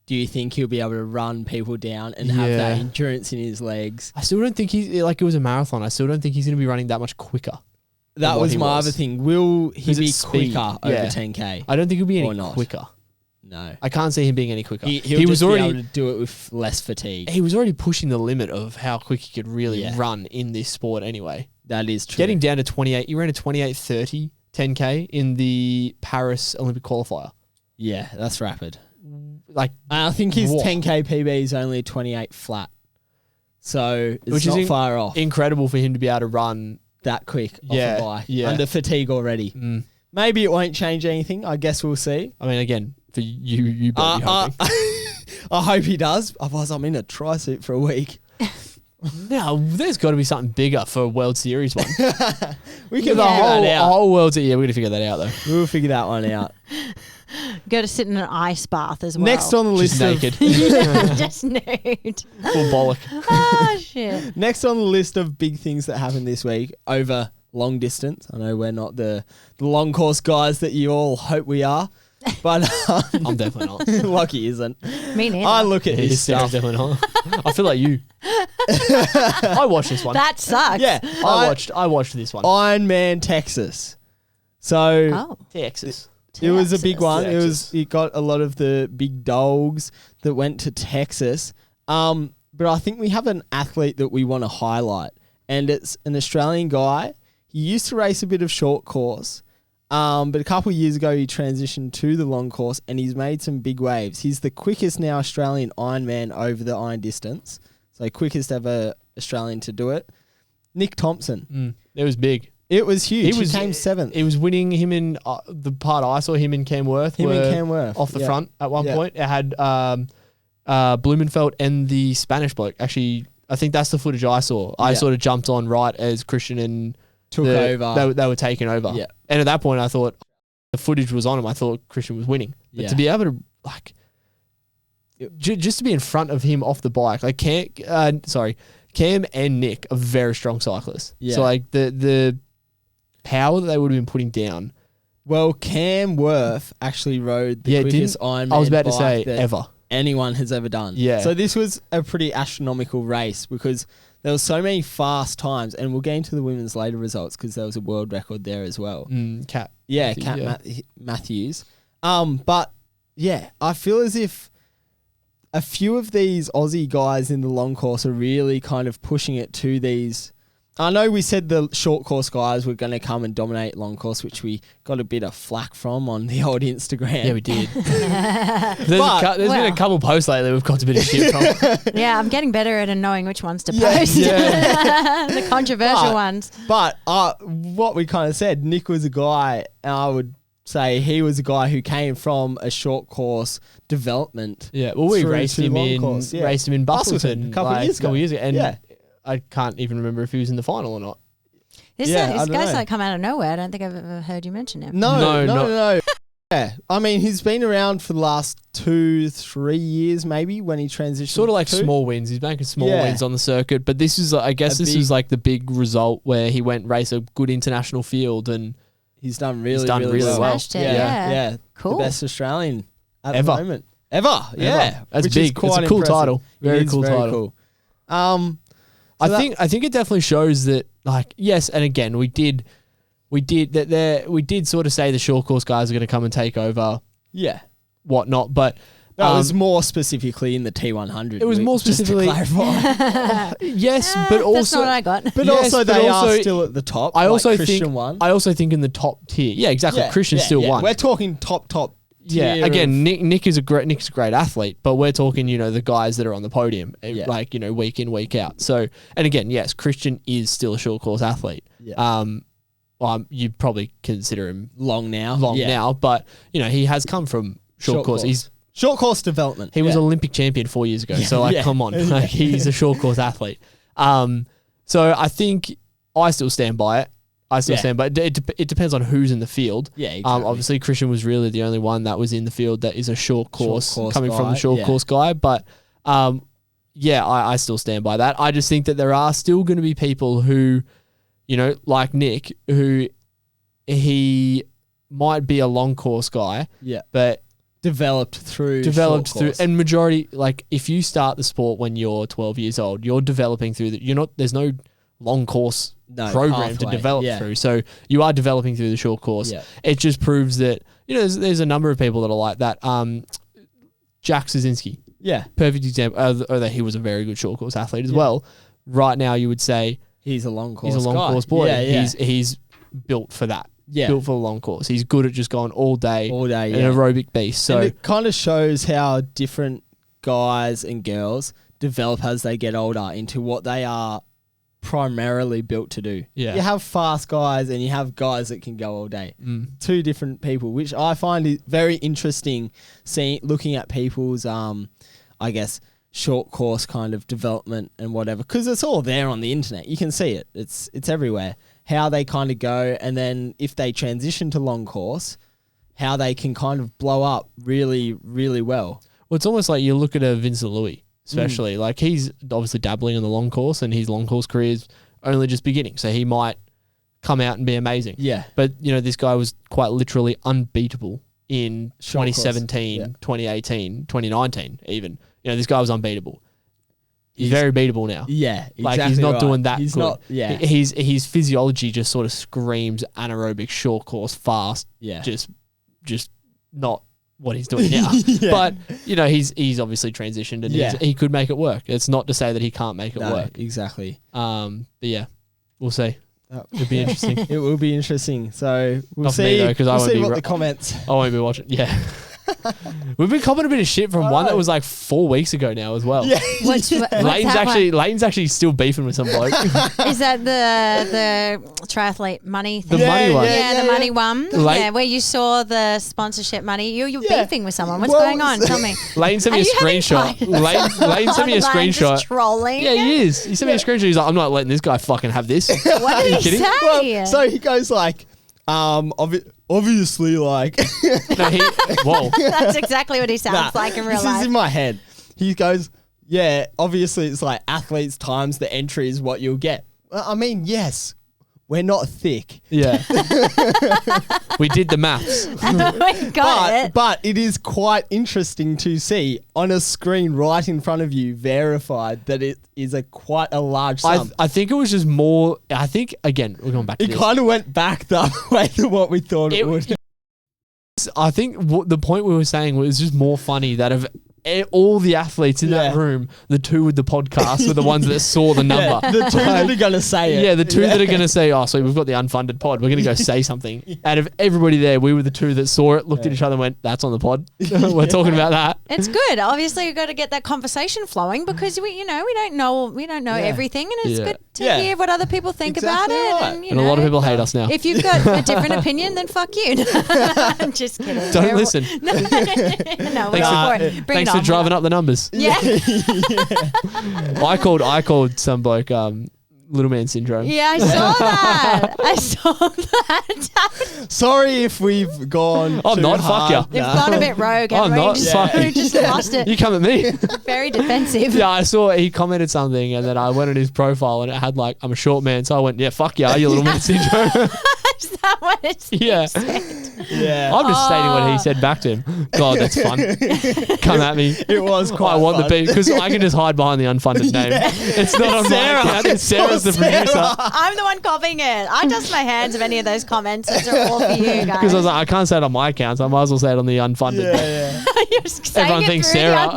Speaker 2: do you think he'll be able to run people down and have that endurance in his legs?
Speaker 1: I still don't think he's like it was a marathon. I still don't think he's going to be running that much quicker.
Speaker 2: That was my other thing. Will he be quicker over
Speaker 1: Yeah.
Speaker 2: 10K?
Speaker 1: I don't think he'll be
Speaker 2: Or
Speaker 1: any
Speaker 2: not.
Speaker 1: quicker.
Speaker 2: No.
Speaker 1: I can't see him being any quicker.
Speaker 2: He was already able to do it with less fatigue.
Speaker 1: He was already pushing the limit of how quick he could really run in this sport anyway.
Speaker 2: That is true.
Speaker 1: Getting down to 28, you ran a 28:30 10K in the Paris Olympic qualifier.
Speaker 2: Yeah, that's rapid.
Speaker 1: Like,
Speaker 2: I think his 10K PB is only a 28 flat. So it's
Speaker 1: which
Speaker 2: not
Speaker 1: is
Speaker 2: far off.
Speaker 1: Incredible for him to be able to run
Speaker 2: that quick off a bike.
Speaker 1: Yeah.
Speaker 2: Under fatigue already.
Speaker 1: Mm.
Speaker 2: Maybe it won't change anything. I guess we'll see.
Speaker 1: I mean, again, for you better be hoping.
Speaker 2: I hope he does. Otherwise, I'm in a tri-suit for a week.
Speaker 1: No, there's got to be something bigger for a World Series one.
Speaker 2: We can
Speaker 1: the
Speaker 2: figure that out.
Speaker 1: whole World Series. Yeah, we're going to figure that out, though.
Speaker 2: We'll figure that one out.
Speaker 3: Go to sit in an ice bath as well.
Speaker 2: Next on the list
Speaker 1: naked.
Speaker 3: Just nude.
Speaker 1: Full bollock.
Speaker 3: Oh, shit.
Speaker 2: Next on the list of big things that happened this week over long distance. I know we're not the long course guys that you all hope we are, but
Speaker 1: I'm definitely not.
Speaker 2: Lucky isn't.
Speaker 3: Me neither.
Speaker 2: I look at this
Speaker 1: Sarah's
Speaker 2: stuff.
Speaker 1: definitely not. I feel like you. I watched this one.
Speaker 3: That sucks.
Speaker 2: Yeah,
Speaker 1: I watched this one.
Speaker 2: Ironman Texas. So
Speaker 3: Oh.
Speaker 1: Texas.
Speaker 2: it was a big
Speaker 3: Texas.
Speaker 2: one.
Speaker 1: Texas.
Speaker 2: It got a lot of the big dogs that went to Texas. But I think we have an athlete that we want to highlight, and it's an Australian guy. He used to race a bit of short course. But a couple of years ago, he transitioned to the long course and he's made some big waves. He's the quickest now Australian Ironman over the iron distance. So quickest ever Australian to do it. Nick Thompson.
Speaker 1: It was big.
Speaker 2: It was huge. He came 7th.
Speaker 1: It was winning him in the part I saw him and Cam Worth. Off the front at one point. It had Blumenfeld and the Spanish bloke. Actually, I think that's the footage I saw. I sort of jumped on right as Christian and
Speaker 2: took over.
Speaker 1: They were taking over.
Speaker 2: Yeah.
Speaker 1: And at that point, I thought the footage was on him. I thought Christian was winning. But to be able to just to be in front of him off the bike, like Cam and Nick are very strong cyclists.
Speaker 2: Yeah.
Speaker 1: So like the power that they would have been putting down.
Speaker 2: Well, Cam Worth actually rode the quickest Ironman
Speaker 1: I was about to say
Speaker 2: that
Speaker 1: ever
Speaker 2: anyone has ever done.
Speaker 1: Yeah.
Speaker 2: So this was a pretty astronomical race because there were so many fast times, and we'll get into the women's later results because there was a world record there as well.
Speaker 1: Kat.
Speaker 2: Matthews. But yeah, I feel as if a few of these Aussie guys in the long course are really kind of pushing it to these. I know we said the short course guys were going to come and dominate long course, which we got a bit of flack from on the old Instagram.
Speaker 1: Yeah, we did. There's been a couple posts lately we've got a bit of shit from.
Speaker 3: Yeah, I'm getting better at knowing which ones to post. Yeah. The controversial ones.
Speaker 2: But what we kind of said, Nick was a guy, and I would say he was a guy who came from a short course development.
Speaker 1: Yeah, well, we raced him in Bustleton
Speaker 2: a couple of years ago.
Speaker 1: And I can't even remember if he was in the final or not.
Speaker 3: This guy's like come out of nowhere. I don't think I've ever heard you mention him.
Speaker 2: No. Yeah, I mean, he's been around for the last 2-3 years, maybe, when he transitioned.
Speaker 1: Sort of like small wins. He's making small wins on the circuit, but this is, I guess, this is like the big result where he went race a good international field, and
Speaker 2: he's done really
Speaker 1: well.
Speaker 3: Smashed it, yeah. Cool.
Speaker 2: The best Australian at
Speaker 1: ever.
Speaker 2: the moment. Ever. Yeah.
Speaker 1: That's
Speaker 2: which
Speaker 1: big. It's a cool title. Very cool title.
Speaker 2: Cool.
Speaker 1: I think it definitely shows that, like, yes, and again, we did sort of say the short course guys are going to come and take over, whatnot, but
Speaker 2: it was more specifically in the T100.
Speaker 1: It was more specifically,
Speaker 2: just to clarify.
Speaker 1: Yes, but also
Speaker 3: that's not what I got.
Speaker 2: But also they are still at the top.
Speaker 1: I also
Speaker 2: Christian won.
Speaker 1: I also think in the top tier, exactly. Christian still won.
Speaker 2: We're talking top.
Speaker 1: Yeah, again, Nick is a great athlete, but we're talking, the guys that are on the podium, like, week in, week out. So, and again, yes, Christian is still a short course athlete.
Speaker 2: Yeah.
Speaker 1: You probably consider him
Speaker 2: long now,
Speaker 1: but he has come from short course. He's
Speaker 2: short course development.
Speaker 1: He was Olympic champion 4 years ago. So come on, like, he's a short course athlete. So I think I still stand by it. It depends on who's in the field.
Speaker 2: Yeah, exactly.
Speaker 1: Obviously, Christian was really the only one that was in the field that is a short course coming from the short course guy. But I still stand by that. I just think that there are still going to be people who, like Nick, who he might be a long course guy.
Speaker 2: Yeah,
Speaker 1: but
Speaker 2: developed through,
Speaker 1: and majority, like, if you start the sport when you're 12 years old, you're developing through there's no long course program to develop through. So you are developing through the short course. Yeah. It just proves that, there's a number of people that are like that. Jack Szynski.
Speaker 2: Yeah.
Speaker 1: Perfect example. Although he was a very good short course athlete as well. Right now you would say
Speaker 2: he's a long course
Speaker 1: boy.
Speaker 2: Yeah.
Speaker 1: He's built for that.
Speaker 2: Yeah.
Speaker 1: Built for a long course. He's good at just going all day. An aerobic beast. So
Speaker 2: and it kind of shows how different guys and girls develop as they get older into what they are primarily built to do.
Speaker 1: Yeah.
Speaker 2: You have fast guys and you have guys that can go all day. Two different people, which I find is very interesting looking at people's I guess short course kind of development and whatever, because it's all there on the internet. You can see it. It's everywhere. How they kind of go, and then if they transition to long course, how they can kind of blow up really, really well.
Speaker 1: Well, it's almost like you look at a Vincent Louis. Especially, like, he's obviously dabbling in the long course, and his long course career is only just beginning. So he might come out and be amazing.
Speaker 2: Yeah.
Speaker 1: But, this guy was quite literally unbeatable in 2017, 2018, 2019 even. This guy was unbeatable. He's very beatable now.
Speaker 2: Yeah, exactly.
Speaker 1: Like, he's not doing that
Speaker 2: he's
Speaker 1: good.
Speaker 2: Not, yeah.
Speaker 1: His physiology just sort of screams anaerobic short course fast.
Speaker 2: Yeah.
Speaker 1: Just not what he's doing now. But, he's obviously transitioned, and he could make it work. It's not to say that he can't make it work.
Speaker 2: Exactly.
Speaker 1: But yeah, we'll see. It'd be interesting.
Speaker 2: It will be interesting. So we'll
Speaker 1: Not for me,
Speaker 2: see.
Speaker 1: though, 'cause I
Speaker 2: we'll
Speaker 1: won't
Speaker 2: see
Speaker 1: be
Speaker 2: what the comments.
Speaker 1: I won't be watching. Yeah. We've been copping a bit of shit from one that was like 4 weeks ago now as well.
Speaker 2: Yeah.
Speaker 3: What's
Speaker 1: Leighton's actually still beefing with some bloke.
Speaker 3: Is that the triathlete money thing?
Speaker 1: The money one.
Speaker 3: Yeah, the money one.
Speaker 1: Like-
Speaker 3: Yeah, where you saw the sponsorship money. You're
Speaker 2: Yeah.
Speaker 3: beefing with someone. What's
Speaker 2: Well,
Speaker 3: going on? Tell me.
Speaker 1: Leighton sent me
Speaker 3: Are
Speaker 1: a
Speaker 3: you having
Speaker 1: screenshot.
Speaker 3: fights?
Speaker 1: Leighton sent me a
Speaker 3: Online
Speaker 1: screenshot.
Speaker 3: just trolling.
Speaker 1: Yeah, he is. He sent me a screenshot. He's like, I'm not letting this guy fucking have this.
Speaker 3: What did he
Speaker 1: kidding?
Speaker 3: say?
Speaker 2: Well, so he goes like, obviously, like,
Speaker 1: No, whoa.
Speaker 3: That's exactly what he sounds
Speaker 2: nah,
Speaker 3: like in real
Speaker 2: this
Speaker 3: life.
Speaker 2: is in my head. He goes, yeah, obviously it's like athletes times the entry is what you'll get. Well, I mean, yes, we're not thick.
Speaker 1: Yeah. We did the maths.
Speaker 3: We got it.
Speaker 2: But it is quite interesting to see on a screen right in front of you, verified that it is quite a large sum.
Speaker 1: I think it was just more. I think, again, we're going back to
Speaker 2: It
Speaker 1: this.
Speaker 2: kind of went back the other way to what we thought it would.
Speaker 1: I think the point we were saying was just more funny that of all the athletes in that
Speaker 2: Yeah.
Speaker 1: room, the two with the podcast were the ones that saw the number.
Speaker 2: Yeah, the two that are going to say it.
Speaker 1: Yeah, the two that are going to say, oh, so we've got the unfunded pod. We're going to go say something. Out of everybody there, we were the two that saw it, looked at each other and went, that's on the pod. We're talking about that.
Speaker 3: It's good. Obviously, you've got to get that conversation flowing because we don't know everything, and it's
Speaker 1: Yeah.
Speaker 3: good to
Speaker 2: Yeah.
Speaker 3: hear what other people think
Speaker 2: Exactly
Speaker 3: about
Speaker 2: right.
Speaker 3: it. And,
Speaker 1: And a lot of people hate us now.
Speaker 3: If you've got a different opinion, then fuck you. I'm just kidding.
Speaker 1: Don't listen.
Speaker 3: No, we're
Speaker 1: Thanks
Speaker 3: all
Speaker 1: for-
Speaker 3: for it. Bring
Speaker 1: Thanks
Speaker 3: it
Speaker 1: for
Speaker 3: on.
Speaker 1: driving up the numbers.
Speaker 3: Yeah.
Speaker 1: I called some bloke little man syndrome.
Speaker 3: Yeah, I saw that. I saw that.
Speaker 2: Sorry if we've gone.
Speaker 1: I'm
Speaker 2: too
Speaker 1: not, fuck
Speaker 2: hard.
Speaker 1: ya.
Speaker 3: They've gone a bit rogue.
Speaker 1: I'm
Speaker 3: haven't
Speaker 1: not.
Speaker 3: we? Just,
Speaker 1: Fuck you.
Speaker 3: just lost it.
Speaker 1: You come at me.
Speaker 3: Very defensive.
Speaker 1: Yeah, I saw he commented something and then I went on his profile and it had like, I'm a short man. So I went, yeah, fuck yeah, you little man syndrome.
Speaker 3: Is that what it's
Speaker 1: Yeah.
Speaker 2: Yeah.
Speaker 1: I'm just stating what he said back to him. God, that's fun. Come at me.
Speaker 2: It was quite
Speaker 1: I want
Speaker 2: fun.
Speaker 1: the beat because I can just hide behind the unfunded name. It's not on
Speaker 2: Sarah.
Speaker 1: my account. It's Sarah's the
Speaker 2: Sarah.
Speaker 1: producer.
Speaker 3: I'm the one copying it. I dust my hands of any of those comments. Those are all for you guys.
Speaker 1: Because I was like, I can't say it on my account, so I might as well say it on the unfunded.
Speaker 2: Yeah.
Speaker 3: You're saying
Speaker 1: Everyone
Speaker 3: it
Speaker 1: thinks
Speaker 3: through the
Speaker 1: Sarah.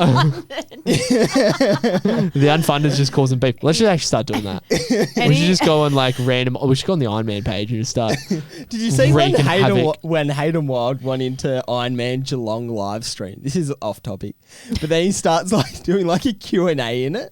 Speaker 3: unfunded.
Speaker 1: The unfunded's just causing beef. Let's just actually start doing that. We should just go on like random. We should go on the Iron Man page and just start.
Speaker 2: Did you see when
Speaker 1: Wreaking havoc.
Speaker 2: Hayden Wild went into Iron Man Geelong live stream? This is off topic, but then he starts like doing like a Q&A in it.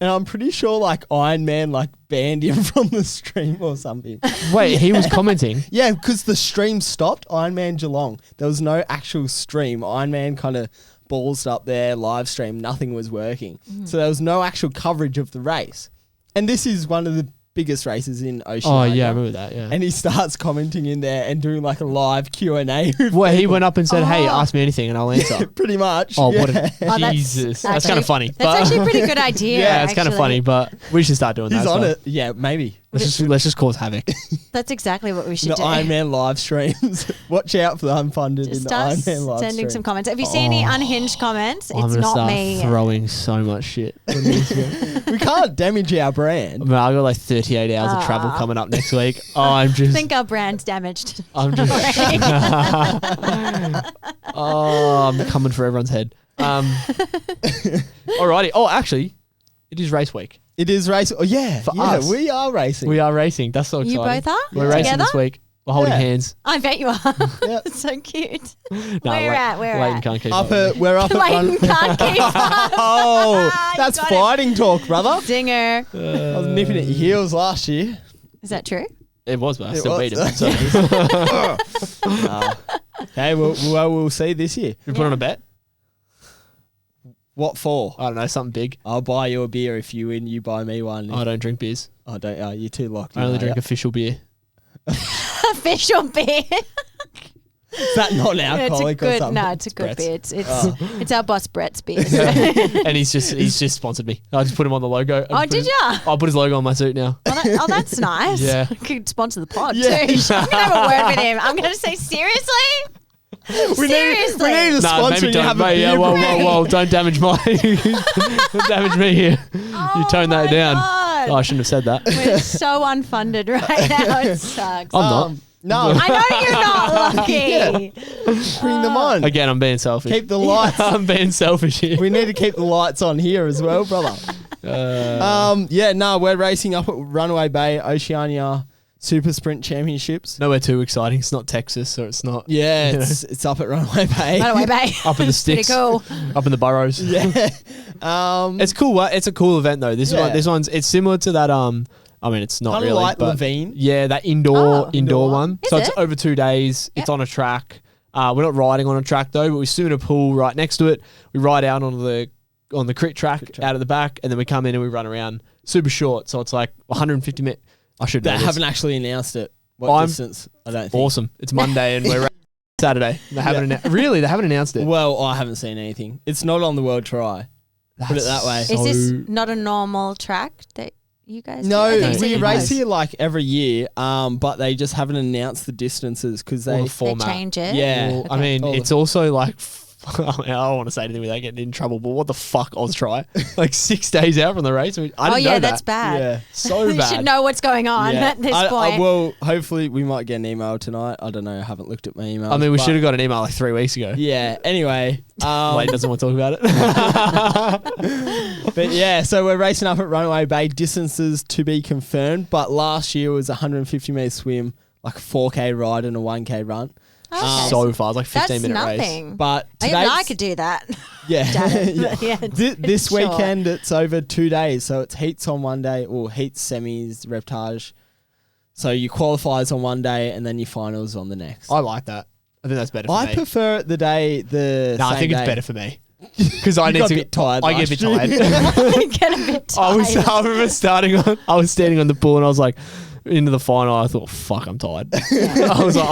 Speaker 2: And I'm pretty sure like Iron Man like banned him from the stream or something.
Speaker 1: Wait, he was commenting.
Speaker 2: Yeah, because the stream stopped, Iron Man Geelong. There was no actual stream. Iron Man kind of ballsed up there, live stream, nothing was working. So there was no actual coverage of the race. And this is one of the biggest races in Oceania.
Speaker 1: Oh yeah, I remember that. Yeah.
Speaker 2: And he starts commenting in there and doing like a live Q&A. with
Speaker 1: Well, he
Speaker 2: people.
Speaker 1: went up and said, "Hey,
Speaker 3: Oh.
Speaker 1: ask me anything and I'll answer."
Speaker 2: Pretty much.
Speaker 1: Oh,
Speaker 2: yeah.
Speaker 1: what a
Speaker 3: Oh, that's
Speaker 1: Jesus! That's
Speaker 3: actually-
Speaker 1: kind of funny.
Speaker 3: That's actually a pretty good idea.
Speaker 1: Yeah, it's kind of
Speaker 3: actually.
Speaker 1: funny, but we should start doing that.
Speaker 2: He's
Speaker 1: as
Speaker 2: on
Speaker 1: well.
Speaker 2: it. Yeah, maybe.
Speaker 1: Let's just cause havoc.
Speaker 3: That's exactly what we should
Speaker 2: The
Speaker 3: do.
Speaker 2: Iron Man live streams. Watch out for the unfunded in
Speaker 3: Just
Speaker 2: the Iron
Speaker 3: us
Speaker 2: Man live
Speaker 3: sending
Speaker 2: stream.
Speaker 3: some comments. If you see any unhinged comments,
Speaker 1: I'm
Speaker 3: it's
Speaker 1: gonna
Speaker 3: not
Speaker 1: start
Speaker 3: me.
Speaker 1: throwing so much shit.
Speaker 2: We can't damage our brand.
Speaker 1: I mean, I got like 38 hours of travel coming up next week. I'm
Speaker 3: I
Speaker 1: just,
Speaker 3: think our brand's damaged.
Speaker 1: I'm just, I'm coming for everyone's head. Alrighty. Oh, actually, it is race week.
Speaker 2: It is race. Oh, yeah.
Speaker 1: For
Speaker 2: yeah,
Speaker 1: us.
Speaker 2: we are racing.
Speaker 1: We are racing. That's so
Speaker 3: You
Speaker 1: exciting.
Speaker 3: both are?
Speaker 1: We're racing
Speaker 3: Together?
Speaker 1: this week. We're holding
Speaker 2: Yeah.
Speaker 1: hands.
Speaker 3: I bet you are.
Speaker 2: Yep.
Speaker 3: So cute.
Speaker 1: No,
Speaker 3: Where at? Where
Speaker 1: Leighton
Speaker 3: at?
Speaker 1: can't keep
Speaker 2: Up
Speaker 1: up.
Speaker 2: we're up at
Speaker 3: Leighton can't keep up.
Speaker 2: Oh,
Speaker 3: You
Speaker 2: that's
Speaker 3: got it.
Speaker 2: fighting talk, brother.
Speaker 3: Dinger.
Speaker 2: I was nipping at your heels last year.
Speaker 3: Is that true?
Speaker 1: It was, but I
Speaker 2: It
Speaker 1: still
Speaker 2: was.
Speaker 1: beat him. So.
Speaker 2: Hey, we'll see this year.
Speaker 1: We put on a bet.
Speaker 2: What for?
Speaker 1: I don't know, something big.
Speaker 2: I'll buy you a beer if you win. You buy me one.
Speaker 1: I don't drink beers.
Speaker 2: I don't. You're too locked.
Speaker 1: I only
Speaker 2: in,
Speaker 1: drink
Speaker 2: are ya?
Speaker 1: official beer.
Speaker 3: Official beer.
Speaker 2: Is that not
Speaker 3: It's a
Speaker 2: alcoholic or
Speaker 3: good.
Speaker 2: something?
Speaker 3: No, it's a good
Speaker 2: Brett's.
Speaker 3: beer. It's our boss Brett's beer. so-
Speaker 1: And he's just sponsored me. I just put him on the logo.
Speaker 3: Oh, did ya?
Speaker 1: I'll put his logo on my suit now.
Speaker 3: Oh, that's nice.
Speaker 1: Yeah.
Speaker 3: Could sponsor the pod
Speaker 2: Yeah.
Speaker 3: too. I'm gonna have a word with him. I'm gonna say seriously.
Speaker 2: We need a
Speaker 1: Nah,
Speaker 2: sponsor.
Speaker 1: maybe
Speaker 2: and you have
Speaker 1: don't.
Speaker 2: a
Speaker 1: Mate, yeah,
Speaker 2: beer
Speaker 1: whoa,
Speaker 2: brand.
Speaker 1: whoa, whoa! Don't damage my. Don't damage me here. You tone that down.
Speaker 3: God.
Speaker 1: Oh, I shouldn't have said that.
Speaker 3: We're so unfunded right now. It sucks.
Speaker 1: I'm not.
Speaker 2: No,
Speaker 3: I know you're not lucky.
Speaker 2: bring them on.
Speaker 1: Again, I'm being selfish.
Speaker 2: Keep the lights.
Speaker 1: I'm being selfish here.
Speaker 2: We need to keep the lights on here as well, brother. We're racing up at Runaway Bay, Oceania, Super Sprint Championships.
Speaker 1: Nowhere too exciting. It's not Texas, so it's not.
Speaker 2: Yeah,
Speaker 1: you know,
Speaker 2: it's up at Runaway Bay.
Speaker 3: Runaway Bay.
Speaker 1: up in the sticks,
Speaker 3: Pretty cool.
Speaker 1: up in the burrows.
Speaker 2: Yeah.
Speaker 1: It's cool. It's a cool event though. This one's it's similar to that. I mean, it's not
Speaker 2: Kinda
Speaker 1: really,
Speaker 2: like
Speaker 1: but
Speaker 2: Levine.
Speaker 1: yeah, that indoor
Speaker 2: Indoor
Speaker 1: one.
Speaker 3: Is
Speaker 1: So it's
Speaker 3: it?
Speaker 1: over 2 days. It's on a track. We're not riding on a track though, but we swim in a pool right next to it. We ride out on the crit track out of the back, and then we come in and we run around. Super short, so it's like 150 minutes. I should know
Speaker 2: They
Speaker 1: this.
Speaker 2: haven't actually announced it. What distance? I don't think.
Speaker 1: Awesome. It's Monday and we're Saturday. They haven't really. They haven't announced it.
Speaker 2: Well, I haven't seen anything. It's not on the World Try. Put it that way.
Speaker 3: Is this not a normal track that you guys
Speaker 2: No,
Speaker 3: do? I think
Speaker 2: we
Speaker 3: so.
Speaker 2: race here like every year, but they just haven't announced the distances because
Speaker 1: Or
Speaker 2: they
Speaker 1: the format.
Speaker 3: They change it.
Speaker 2: Yeah.
Speaker 1: Well, I
Speaker 3: Okay.
Speaker 1: mean,
Speaker 2: All
Speaker 1: it's also like, I don't want to say anything without getting in trouble, but what the fuck, Oz Try? Like 6 days out from the race? I didn't know
Speaker 3: yeah,
Speaker 1: that.
Speaker 3: that's bad.
Speaker 2: Yeah.
Speaker 1: So
Speaker 3: You
Speaker 1: bad.
Speaker 3: should know what's going on
Speaker 2: Yeah.
Speaker 3: at this point.
Speaker 2: Well, hopefully we might get an email tonight. I don't know. I haven't looked at my email.
Speaker 1: I mean, we should have got an email like 3 weeks ago.
Speaker 2: Yeah. Anyway.
Speaker 1: Wade doesn't want to talk about it.
Speaker 2: But yeah, so we're racing up at Runaway Bay. Distances to be confirmed. But last year was a 150 metre swim, like a 4K ride and a 1K run.
Speaker 3: Okay.
Speaker 1: So far, it's like
Speaker 3: That's
Speaker 1: 15-minute race.
Speaker 3: nothing.
Speaker 2: But
Speaker 3: Even I
Speaker 2: today's-
Speaker 3: could do that.
Speaker 2: Yeah.
Speaker 3: Yeah. Yeah,
Speaker 2: This
Speaker 3: sure.
Speaker 2: weekend it's over 2 days. So it's heats on one day, or heats, semis, reptage. So your qualifiers on one day and then your finals on the next.
Speaker 1: I like that. I think that's better for
Speaker 2: I
Speaker 1: me.
Speaker 2: prefer it the day the
Speaker 1: No, I
Speaker 2: same
Speaker 1: think
Speaker 2: day.
Speaker 1: it's better for me. Because I
Speaker 2: You
Speaker 1: need
Speaker 2: got
Speaker 1: to
Speaker 2: a bit tired
Speaker 1: I get a bit
Speaker 2: last
Speaker 1: tired.
Speaker 2: year.
Speaker 3: Get a bit
Speaker 1: I
Speaker 3: tired.
Speaker 1: remember I was standing on the pool and I was like, into the final, I thought, fuck, I'm tired. I was like,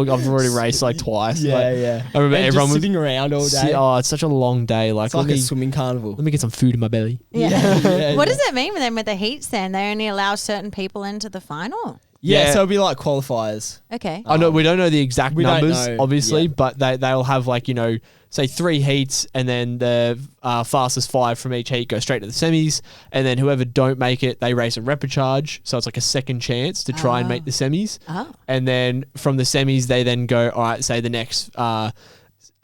Speaker 1: I've already raced like twice.
Speaker 2: Yeah,
Speaker 1: Like,
Speaker 2: yeah.
Speaker 1: I remember
Speaker 2: And
Speaker 1: everyone
Speaker 2: just
Speaker 1: was
Speaker 2: sitting around all day.
Speaker 1: Oh, it's such a long day. Like,
Speaker 2: It's like
Speaker 1: let
Speaker 2: a
Speaker 1: me
Speaker 2: swimming carnival.
Speaker 1: get some food in my belly.
Speaker 3: Yeah.
Speaker 2: Yeah,
Speaker 3: What
Speaker 2: yeah.
Speaker 3: does it mean then with the heats then? They only allow certain people into the final?
Speaker 2: Yeah,
Speaker 1: Yeah.
Speaker 2: so it'll be like qualifiers.
Speaker 3: Okay.
Speaker 1: I know we don't know the exact
Speaker 2: We don't
Speaker 1: numbers,
Speaker 2: know
Speaker 1: obviously,
Speaker 2: yet.
Speaker 1: but they'll have like, say 3 heats, and then the fastest 5 from each heat go straight to the semis, and then whoever don't make it, they race a repechage, so it's like a second chance to try and make the semis.
Speaker 3: Oh.
Speaker 1: And then from the semis, they then go, all right, say the next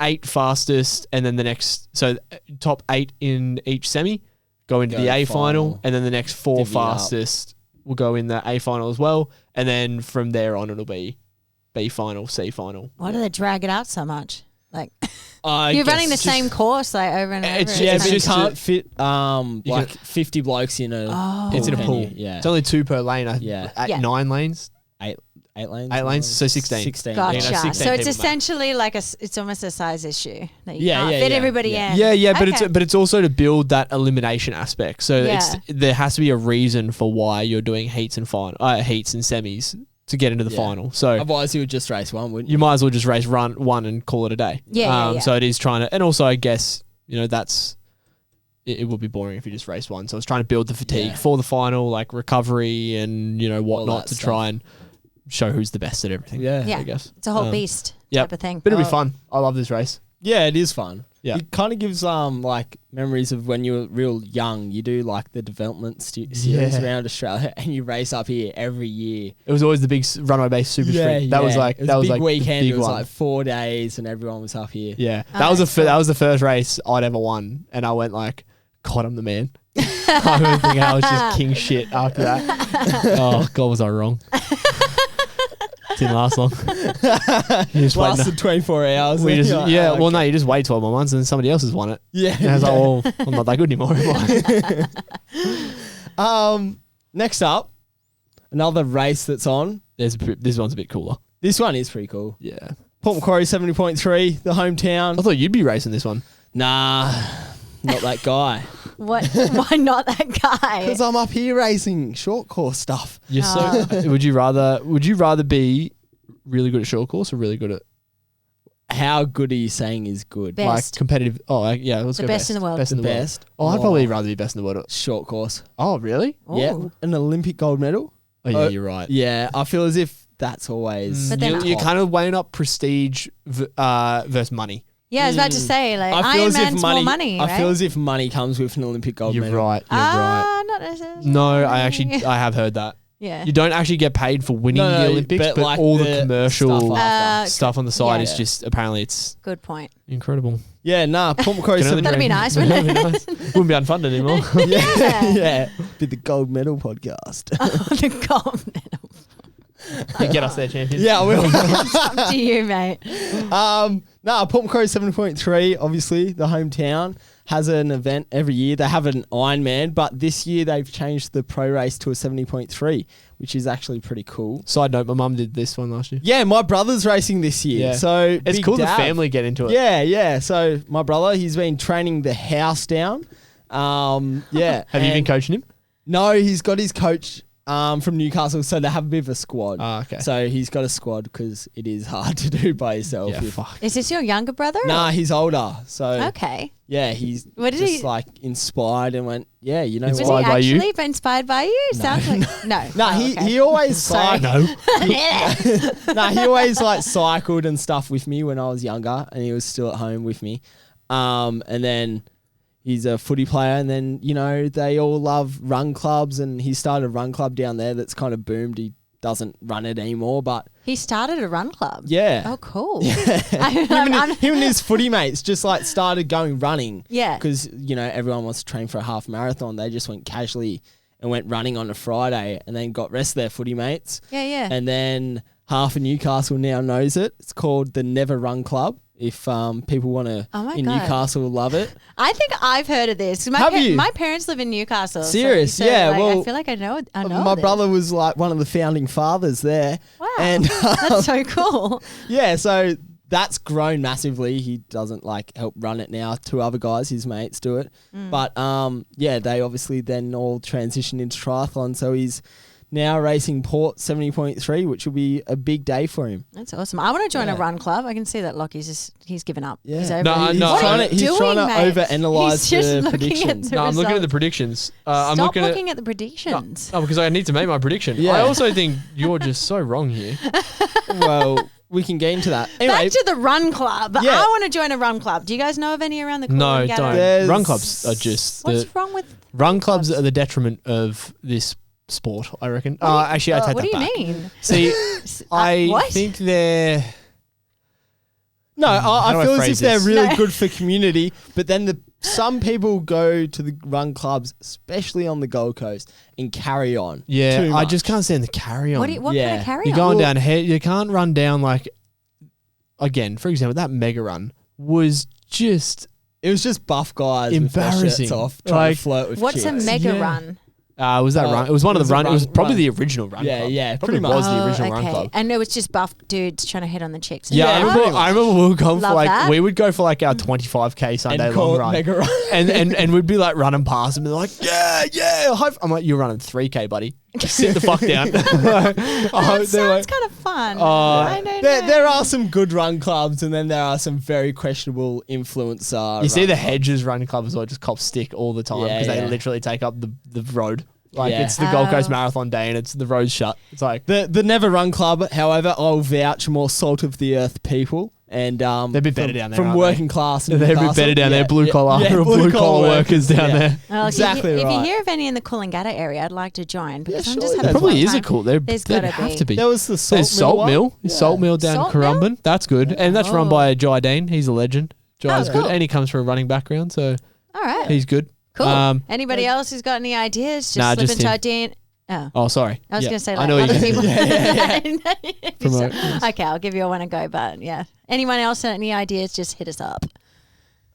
Speaker 1: 8 fastest, and then the next, so top 8 in each semi go into
Speaker 2: Go
Speaker 1: the A
Speaker 2: final.
Speaker 1: final, and then the next 4
Speaker 2: Divvy up.
Speaker 1: fastest will go in the A final as well, and then from there on it'll be B final, C final.
Speaker 3: Why do they drag it out so much? Like
Speaker 2: I
Speaker 3: you're
Speaker 2: guess
Speaker 3: running the
Speaker 2: just-
Speaker 3: same course like over and over.
Speaker 1: It's-
Speaker 2: Yeah,
Speaker 1: It's
Speaker 2: but you
Speaker 1: just
Speaker 2: can't
Speaker 1: a-
Speaker 2: fit
Speaker 1: You
Speaker 2: like
Speaker 1: can-
Speaker 2: 50 blokes in a
Speaker 3: Oh.
Speaker 1: It's in a
Speaker 2: venue.
Speaker 1: pool.
Speaker 2: Yeah.
Speaker 1: It's only 2 per lane.
Speaker 2: Yeah.
Speaker 1: At
Speaker 3: Yeah.
Speaker 1: 9 lanes.
Speaker 2: 8 lanes.
Speaker 1: 8 lanes, so 16.
Speaker 2: 16.
Speaker 3: Gotcha.
Speaker 1: Yeah, no, 16
Speaker 3: So it's
Speaker 1: people max.
Speaker 3: essentially like it's almost a size issue that you
Speaker 2: Yeah,
Speaker 3: can't
Speaker 2: yeah,
Speaker 3: fit
Speaker 2: yeah,
Speaker 3: everybody
Speaker 2: yeah.
Speaker 3: in.
Speaker 1: Yeah, but
Speaker 3: Okay.
Speaker 1: it's also to build that elimination aspect. So
Speaker 3: Yeah.
Speaker 1: there has to be a reason for why you're doing heats and heats and semis to get into the
Speaker 2: Yeah.
Speaker 1: final. So
Speaker 2: Otherwise, you would just race one, wouldn't you?
Speaker 1: you might as well just race run one and call it a day.
Speaker 3: Yeah.
Speaker 1: So it is trying to, and also I guess that's it would be boring if you just race one. So it's trying to build the fatigue
Speaker 2: Yeah.
Speaker 1: for the final, like recovery and whatnot
Speaker 2: that
Speaker 1: to try and show who's the best at everything.
Speaker 2: Yeah.
Speaker 3: Yeah.
Speaker 1: I guess
Speaker 3: It's a whole beast
Speaker 1: yep.
Speaker 3: type of thing.
Speaker 1: But it'll be fun. I love this race.
Speaker 2: Yeah, it is fun.
Speaker 1: Yeah.
Speaker 2: It kind of gives like memories of when you were real young. You do like the development series
Speaker 1: Yeah.
Speaker 2: around Australia, and you race up here every year.
Speaker 1: It was always the big runaway base super sprint. That was like
Speaker 2: it was
Speaker 1: that
Speaker 2: a
Speaker 1: was
Speaker 2: big
Speaker 1: like
Speaker 2: weekend.
Speaker 1: the
Speaker 2: It
Speaker 1: big
Speaker 2: was
Speaker 1: one.
Speaker 2: like 4 days, and everyone was up here.
Speaker 1: Yeah,
Speaker 3: Oh,
Speaker 1: that was
Speaker 3: that's cool.
Speaker 1: that was the first race I'd ever won, and I went like, God, I'm the man. I remember thinking I was just king shit after that. Oh God, was I wrong? Didn't last long. You just wait
Speaker 2: Lasted 24 hours.
Speaker 1: we
Speaker 2: and
Speaker 1: just,
Speaker 2: you're like,
Speaker 1: yeah,
Speaker 2: oh,
Speaker 1: well,
Speaker 2: okay.
Speaker 1: no, you just wait 12 more months and then somebody else has won it.
Speaker 2: Yeah.
Speaker 1: And I was like, well, I'm not that good anymore, am I?
Speaker 2: Next up, another race that's on.
Speaker 1: This one's a bit cooler.
Speaker 2: This one is pretty cool.
Speaker 1: Yeah.
Speaker 2: Port Macquarie 70.3, the hometown.
Speaker 1: I thought you'd be racing this one.
Speaker 2: Nah, not that guy.
Speaker 3: What? Why not that guy?
Speaker 2: Because I'm up here racing short course stuff.
Speaker 1: You're so. Would you rather be really good at short course or really good at
Speaker 2: How good are you saying is good?
Speaker 3: Best.
Speaker 1: like competitive? Oh, yeah, let's
Speaker 3: The
Speaker 1: go
Speaker 3: best in the world.
Speaker 1: Best in the
Speaker 2: Best.
Speaker 1: world. Oh, I'd
Speaker 2: Oh.
Speaker 1: probably rather be best in the world.
Speaker 2: Short course.
Speaker 1: Oh, really?
Speaker 3: Ooh.
Speaker 2: Yeah, an Olympic gold medal.
Speaker 1: Oh, yeah, you're right.
Speaker 2: Yeah, I feel as if that's always.
Speaker 3: But then-
Speaker 1: You're kind of weighing up prestige versus money.
Speaker 3: Yeah, I was about to say, like,
Speaker 2: I feel
Speaker 3: Iron
Speaker 2: as if
Speaker 3: Man's
Speaker 2: money.
Speaker 3: more money,
Speaker 2: I
Speaker 3: right?
Speaker 2: feel as if money comes with an Olympic gold
Speaker 1: You're
Speaker 2: medal.
Speaker 1: right. You're right.
Speaker 3: Not necessarily.
Speaker 1: No, I have heard that.
Speaker 3: Yeah.
Speaker 1: You don't actually get paid for winning
Speaker 2: No,
Speaker 1: the Olympics, but
Speaker 2: like
Speaker 1: all the commercial
Speaker 2: stuff after.
Speaker 1: stuff on the side
Speaker 3: yeah.
Speaker 1: is just apparently it's
Speaker 3: Good point.
Speaker 1: incredible.
Speaker 2: Yeah, nah, Port Macquarie
Speaker 1: Can only
Speaker 3: That'd be
Speaker 1: dream.
Speaker 3: nice, wouldn't it?
Speaker 1: Wouldn't be unfunded anymore.
Speaker 2: yeah, yeah. Be the gold medal podcast.
Speaker 3: The gold medal.
Speaker 1: You get us there, champion.
Speaker 2: Yeah, I will.
Speaker 3: It's up to you, mate.
Speaker 2: Port Macquarie 7.3, obviously, the hometown, has an event every year. They have an Ironman, but this year they've changed the pro race to a 70.3, which is actually pretty cool.
Speaker 1: Side note, my mum did this one last year.
Speaker 2: Yeah, my brother's racing this year.
Speaker 1: Yeah.
Speaker 2: So
Speaker 1: It's
Speaker 2: big
Speaker 1: cool the
Speaker 2: dab.
Speaker 1: family get into it.
Speaker 2: Yeah. So my brother, he's been training the house down.
Speaker 1: Have you been coaching him?
Speaker 2: No, he's got his coach from Newcastle, so they have a bit of a squad.
Speaker 1: Okay.
Speaker 2: So he's got a squad because it is hard to do by yourself.
Speaker 1: Yeah, fuck.
Speaker 3: Is this your younger brother?
Speaker 2: Nah, he's older. So
Speaker 3: Okay.
Speaker 2: yeah, he's
Speaker 3: What did
Speaker 2: just
Speaker 3: he-
Speaker 2: like inspired and went, yeah, you know
Speaker 3: Was
Speaker 2: what?
Speaker 3: he
Speaker 1: Inspired by you?
Speaker 3: actually inspired by you? Sounds like no.
Speaker 2: Nah,
Speaker 3: Oh,
Speaker 2: he,
Speaker 3: okay.
Speaker 2: he always
Speaker 3: Sorry.
Speaker 2: cycled.
Speaker 1: No.
Speaker 2: Nah, he always like cycled and stuff with me when I was younger, and he was still at home with me. And then he's a footy player, and then they all love run clubs, and he started a run club down there that's kind of boomed. He doesn't run it anymore, but
Speaker 3: He started a run club.
Speaker 2: yeah.
Speaker 3: Oh, cool.
Speaker 2: him and his footy mates just like started going running.
Speaker 3: Yeah.
Speaker 2: Because, everyone wants to train for a half marathon. They just went casually and went running on a Friday and then got rest of their footy mates.
Speaker 3: Yeah.
Speaker 2: And then half of Newcastle now knows it. It's called the Never Run Club. If people want to,
Speaker 3: Oh my
Speaker 2: in
Speaker 3: God.
Speaker 2: Newcastle, will love it.
Speaker 3: I think I've heard of this.
Speaker 2: Have you?
Speaker 3: My parents live in Newcastle.
Speaker 2: Serious?
Speaker 3: So,
Speaker 2: Yeah,
Speaker 3: like,
Speaker 2: well,
Speaker 3: I feel like I know.
Speaker 2: My
Speaker 3: this.
Speaker 2: brother was like one of the founding fathers there.
Speaker 3: Wow.
Speaker 2: And
Speaker 3: That's so cool.
Speaker 2: yeah, so that's grown massively. He doesn't help run it now. Two other guys, his mates, do it. But they obviously then all transitioned into triathlon. So he's now racing Port 70.3, which will be a big day for him.
Speaker 3: That's awesome. I want to join
Speaker 2: Yeah.
Speaker 3: a run club. I can see that Lockie's he's given up.
Speaker 2: Yeah.
Speaker 3: He's over.
Speaker 1: No,
Speaker 2: He's
Speaker 1: no.
Speaker 2: trying
Speaker 1: What
Speaker 2: to, he's trying to overanalyze
Speaker 3: He's just
Speaker 2: the
Speaker 3: looking
Speaker 2: predictions.
Speaker 3: at the
Speaker 1: No, I'm looking at the
Speaker 3: results.
Speaker 1: predictions. I'm
Speaker 3: Stop
Speaker 1: looking
Speaker 3: looking at the predictions.
Speaker 1: No, because I need to make my prediction.
Speaker 2: Yeah.
Speaker 1: I also think you're just so wrong here.
Speaker 2: Well, we can get into that. Anyway,
Speaker 3: Back to the run club.
Speaker 2: Yeah.
Speaker 3: I want to join a run club. Do you guys know of any around the
Speaker 1: No,
Speaker 3: Coolangatta?
Speaker 1: don't.
Speaker 2: There's-
Speaker 1: Run clubs are just
Speaker 3: What's wrong with?
Speaker 1: run clubs are the detriment of this sport, I reckon. Actually, I take
Speaker 3: What
Speaker 1: that
Speaker 3: do you
Speaker 1: back.
Speaker 3: mean?
Speaker 1: See, I
Speaker 3: what?
Speaker 1: think they're
Speaker 2: no,
Speaker 1: How
Speaker 2: I
Speaker 1: do I
Speaker 2: feel as
Speaker 1: phrase
Speaker 2: if they're
Speaker 1: this?
Speaker 2: really
Speaker 3: No.
Speaker 2: good for community, but then some people go to the run clubs, especially on the Gold Coast, and carry on. too
Speaker 1: I
Speaker 2: much.
Speaker 1: just can't stand the carry on.
Speaker 3: What kind
Speaker 2: Yeah.
Speaker 3: of carry
Speaker 1: You're
Speaker 3: on?
Speaker 1: going
Speaker 2: Well-
Speaker 1: down ahead. You can't run down again, for example, that mega run was just
Speaker 2: It was just buff guys with their
Speaker 1: Embarrassing.
Speaker 2: shirts off trying to
Speaker 1: Like,
Speaker 2: flirt with
Speaker 3: What's a
Speaker 2: chicks.
Speaker 3: mega
Speaker 1: Yeah.
Speaker 3: run?
Speaker 1: was that run? It was one
Speaker 2: it
Speaker 1: of
Speaker 2: was
Speaker 1: the
Speaker 2: a
Speaker 1: run. It was
Speaker 2: run-
Speaker 1: probably
Speaker 2: run.
Speaker 1: the original run.
Speaker 2: Yeah,
Speaker 1: club.
Speaker 2: yeah,
Speaker 1: Probably
Speaker 2: pretty
Speaker 1: was
Speaker 2: much.
Speaker 1: the original run
Speaker 3: okay.
Speaker 1: club.
Speaker 3: And it was just buff dudes trying to hit on the chicks.
Speaker 1: Yeah,
Speaker 2: Yeah,
Speaker 1: I remember. I remember we would go for
Speaker 3: Love that.
Speaker 1: we would go for our 25k Sunday
Speaker 2: and call
Speaker 1: long
Speaker 2: it
Speaker 1: run,
Speaker 2: mega run.
Speaker 1: and we'd be running past them and they're like, yeah. I'm like, you're running 3k, buddy. Sit the fuck down.
Speaker 3: That sounds kind of fun. I don't know.
Speaker 2: There are some good run clubs, and then there are some very questionable influencer.
Speaker 1: You see
Speaker 2: run
Speaker 1: the
Speaker 2: clubs.
Speaker 1: Hedges run clubs or just cop stick all the time
Speaker 2: Yeah,
Speaker 1: because
Speaker 2: yeah.
Speaker 1: they literally take up the road.
Speaker 2: Yeah.
Speaker 1: It's the Gold Coast
Speaker 3: Oh.
Speaker 1: Marathon day and it's the road's shut. It's like
Speaker 2: The Never Run Club, however, I'll vouch more salt of the earth people. And
Speaker 1: They're a bit better down there,
Speaker 2: from
Speaker 1: aren't
Speaker 2: working class. in
Speaker 1: they're a bit
Speaker 2: Newcastle.
Speaker 1: better down there.
Speaker 2: Yeah,
Speaker 1: Blue
Speaker 2: yeah,
Speaker 1: collar,
Speaker 2: yeah,
Speaker 1: blue collar workers down
Speaker 2: yeah.
Speaker 1: there.
Speaker 3: Well,
Speaker 2: Exactly
Speaker 3: if you
Speaker 2: right.
Speaker 3: hear of any in the Coolangatta area, I'd like to join because I'm
Speaker 2: sure,
Speaker 3: just
Speaker 2: there
Speaker 3: having a
Speaker 1: Probably
Speaker 3: fun
Speaker 1: is a
Speaker 3: time.
Speaker 1: cool.
Speaker 3: There's
Speaker 1: There'd
Speaker 3: gotta
Speaker 1: have
Speaker 3: be.
Speaker 1: to be.
Speaker 2: There was the salt
Speaker 1: There's Salt Mill.
Speaker 2: one.
Speaker 1: Salt Mill down
Speaker 3: Salt Mill?
Speaker 1: Currumbin. That's good. And that's run
Speaker 3: Oh.
Speaker 1: by Jai Dean. He's a legend. Jai's
Speaker 3: Oh,
Speaker 1: good.
Speaker 3: cool.
Speaker 1: And he comes from a running background, so
Speaker 3: All right.
Speaker 1: he's good.
Speaker 3: Cool. Anybody else who's got any ideas? Just
Speaker 1: Nah,
Speaker 3: slip
Speaker 1: just
Speaker 3: into
Speaker 1: him.
Speaker 3: our DNA. Oh.
Speaker 1: Oh, sorry.
Speaker 3: I was
Speaker 1: Yeah.
Speaker 3: going to say
Speaker 1: I
Speaker 3: like
Speaker 1: know
Speaker 3: other
Speaker 1: you
Speaker 3: people.
Speaker 1: Promote.
Speaker 3: Okay, I'll give you a one a go, but yeah. Anyone else have any ideas, just hit us up.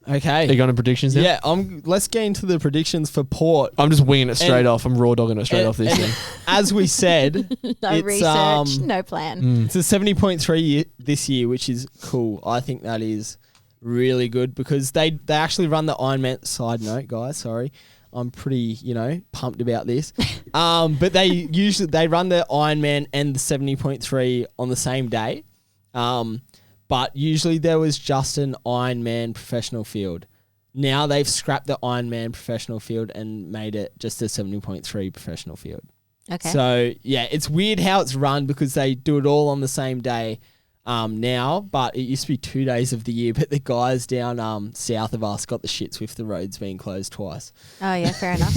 Speaker 2: Okay.
Speaker 1: Are you going to predictions now?
Speaker 2: Yeah, let's get into the predictions for Port.
Speaker 1: I'm just winging it straight
Speaker 2: And-
Speaker 1: off. I'm raw dogging it straight
Speaker 2: and-
Speaker 1: off this
Speaker 2: and
Speaker 1: thing.
Speaker 2: As we said,
Speaker 3: No
Speaker 2: it's,
Speaker 3: research, no plan.
Speaker 2: It's a 70.3 this year, which is cool. I think that is really good because they actually run the Ironman. Side note, guys, sorry. I'm pretty, pumped about this. But they run the Ironman and the 70.3 on the same day. But usually there was just an Ironman professional field. Now they've scrapped the Ironman professional field and made it just a 70.3 professional field.
Speaker 3: Okay.
Speaker 2: So, yeah, it's weird how it's run because they do it all on the same day now, but it used to be 2 days of the year. But the guys down south of us got the shits with the roads being closed twice.
Speaker 3: Oh, yeah, fair enough.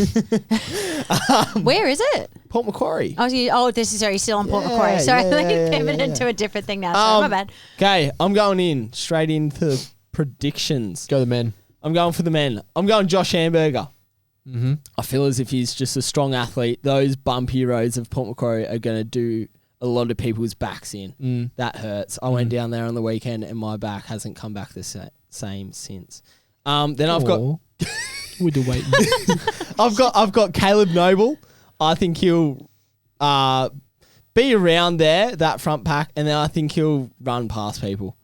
Speaker 3: Where is it?
Speaker 2: Port Macquarie.
Speaker 3: This is sorry, still on Port
Speaker 2: Yeah,
Speaker 3: Macquarie. Sorry,
Speaker 2: yeah,
Speaker 3: I
Speaker 2: yeah,
Speaker 3: pivoted
Speaker 2: yeah.
Speaker 3: into a different thing now. Sorry, my bad.
Speaker 2: Okay, I'm going straight into predictions.
Speaker 1: Go the men.
Speaker 2: I'm going for the men. I'm going Josh Hamburger.
Speaker 1: Mm-hmm.
Speaker 2: I feel as if he's just a strong athlete. Those bumpy roads of Port Macquarie are going to do a lot of people's backs in. That hurts. I went down there on the weekend and my back hasn't come back the same since. Then I've got
Speaker 1: We're still waiting.
Speaker 2: I've got Caleb Noble. I think he'll be around there, that front pack, and then I think he'll run past people.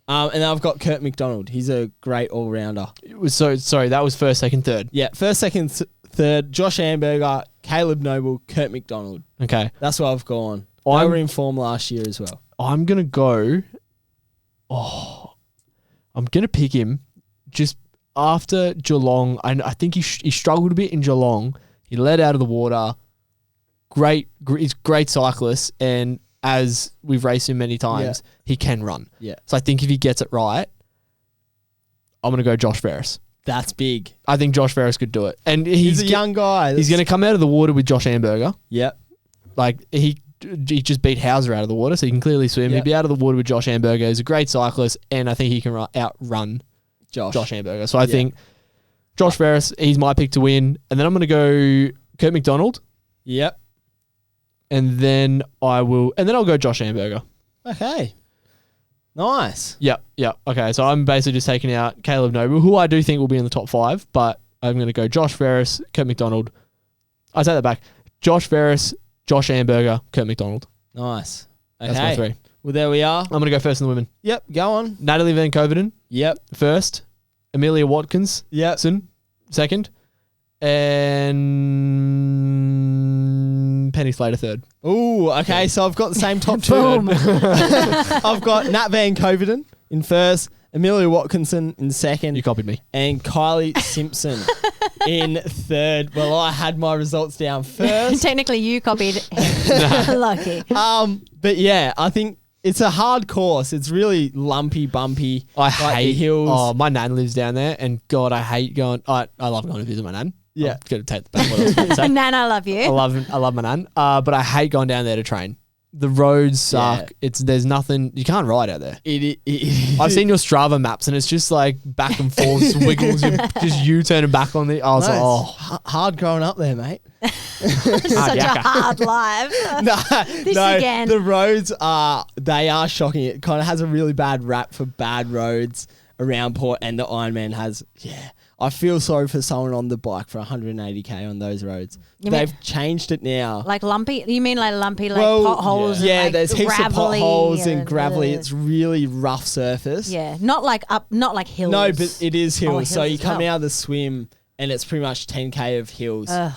Speaker 2: And then I've got Kurt McDonald. He's a great all-rounder.
Speaker 1: Sorry, that was first, second, third.
Speaker 2: Yeah, first, second, third, Josh Amberger, Caleb Noble, Kurt McDonald.
Speaker 1: Okay.
Speaker 2: That's what I've gone. They were in form last year as well.
Speaker 1: I'm going to go... I'm going to pick him just after Geelong. I think he struggled a bit in Geelong. He led out of the water. He's a great cyclist, and as we've raced him many times, he can run.
Speaker 2: Yeah.
Speaker 1: So I think if he gets it right, I'm going to go Josh Ferris.
Speaker 2: That's big.
Speaker 1: I think Josh Ferris could do it. And
Speaker 2: He's a young guy.
Speaker 1: He's going to come out of the water with Josh Amberger.
Speaker 2: Yep.
Speaker 1: Like, he just beat Hauser out of the water, so he can clearly swim.
Speaker 2: Yep.
Speaker 1: He'd be out of the water with Josh Amberger. He's a great cyclist, and I think he can outrun
Speaker 2: Josh
Speaker 1: Amberger. So I think Josh Ferris, he's my pick to win. And then I'm going to go Kurt McDonald.
Speaker 2: Yep.
Speaker 1: And then I'll go Josh Amberger.
Speaker 2: Okay. Nice.
Speaker 1: Yep. Okay, so I'm basically just taking out Caleb Noble, who I do think will be in the top 5, but I'm going to go Josh Ferris, Kurt McDonald. I take that back. Josh Ferris, Josh Amberger, Kurt McDonald.
Speaker 2: Nice. Okay.
Speaker 1: That's my 3.
Speaker 2: Well, there we are.
Speaker 1: I'm going to go first in the women.
Speaker 2: Yep. Go on.
Speaker 1: Natalie Van Coverden.
Speaker 2: Yep.
Speaker 1: First. Amelia Watkins.
Speaker 2: Yep.
Speaker 1: Second. And Penny Slater third.
Speaker 2: Ooh, okay. So I've got the same top 2. I've got Nat Van Coverden in first, Amelia Watkinson in second.
Speaker 1: You copied me.
Speaker 2: And Kylie Simpson in third. Well, I had my results down first.
Speaker 3: Technically, you copied. Lucky.
Speaker 2: But yeah, I think it's a hard course. It's really lumpy, bumpy.
Speaker 1: I
Speaker 2: like
Speaker 1: hate
Speaker 2: the hills.
Speaker 1: Oh, my nan lives down there, and God, I hate going. I love going to visit my nan.
Speaker 2: Yeah.
Speaker 1: I'm going to take back what I was going to say.
Speaker 3: Nan, I love you.
Speaker 1: I love my nan. But I hate going down there to train. The roads suck.
Speaker 2: Yeah.
Speaker 1: There's nothing. You can't ride out there.
Speaker 2: It
Speaker 1: I've seen your Strava maps, and it's just like back and forth wiggles. Just you turning back on the. I was like,
Speaker 2: hard growing up there, mate.
Speaker 3: Such a hard life.
Speaker 2: no,
Speaker 3: again.
Speaker 2: The roads they are shocking. It kind of has a really bad rap for bad roads around Port, and the Ironman has. Yeah, I feel sorry for someone on the bike for 180k on those roads. They've changed it now.
Speaker 3: Like lumpy? You mean like lumpy, like potholes?
Speaker 2: Yeah,
Speaker 3: and like
Speaker 2: there's heaps of
Speaker 3: gravelly
Speaker 2: potholes and gravelly. It's really rough surface.
Speaker 3: Yeah, not like hills.
Speaker 2: No, but it is hills.
Speaker 3: hills
Speaker 2: So you
Speaker 3: as
Speaker 2: come
Speaker 3: well.
Speaker 2: out of the swim, and it's pretty much 10k of hills. For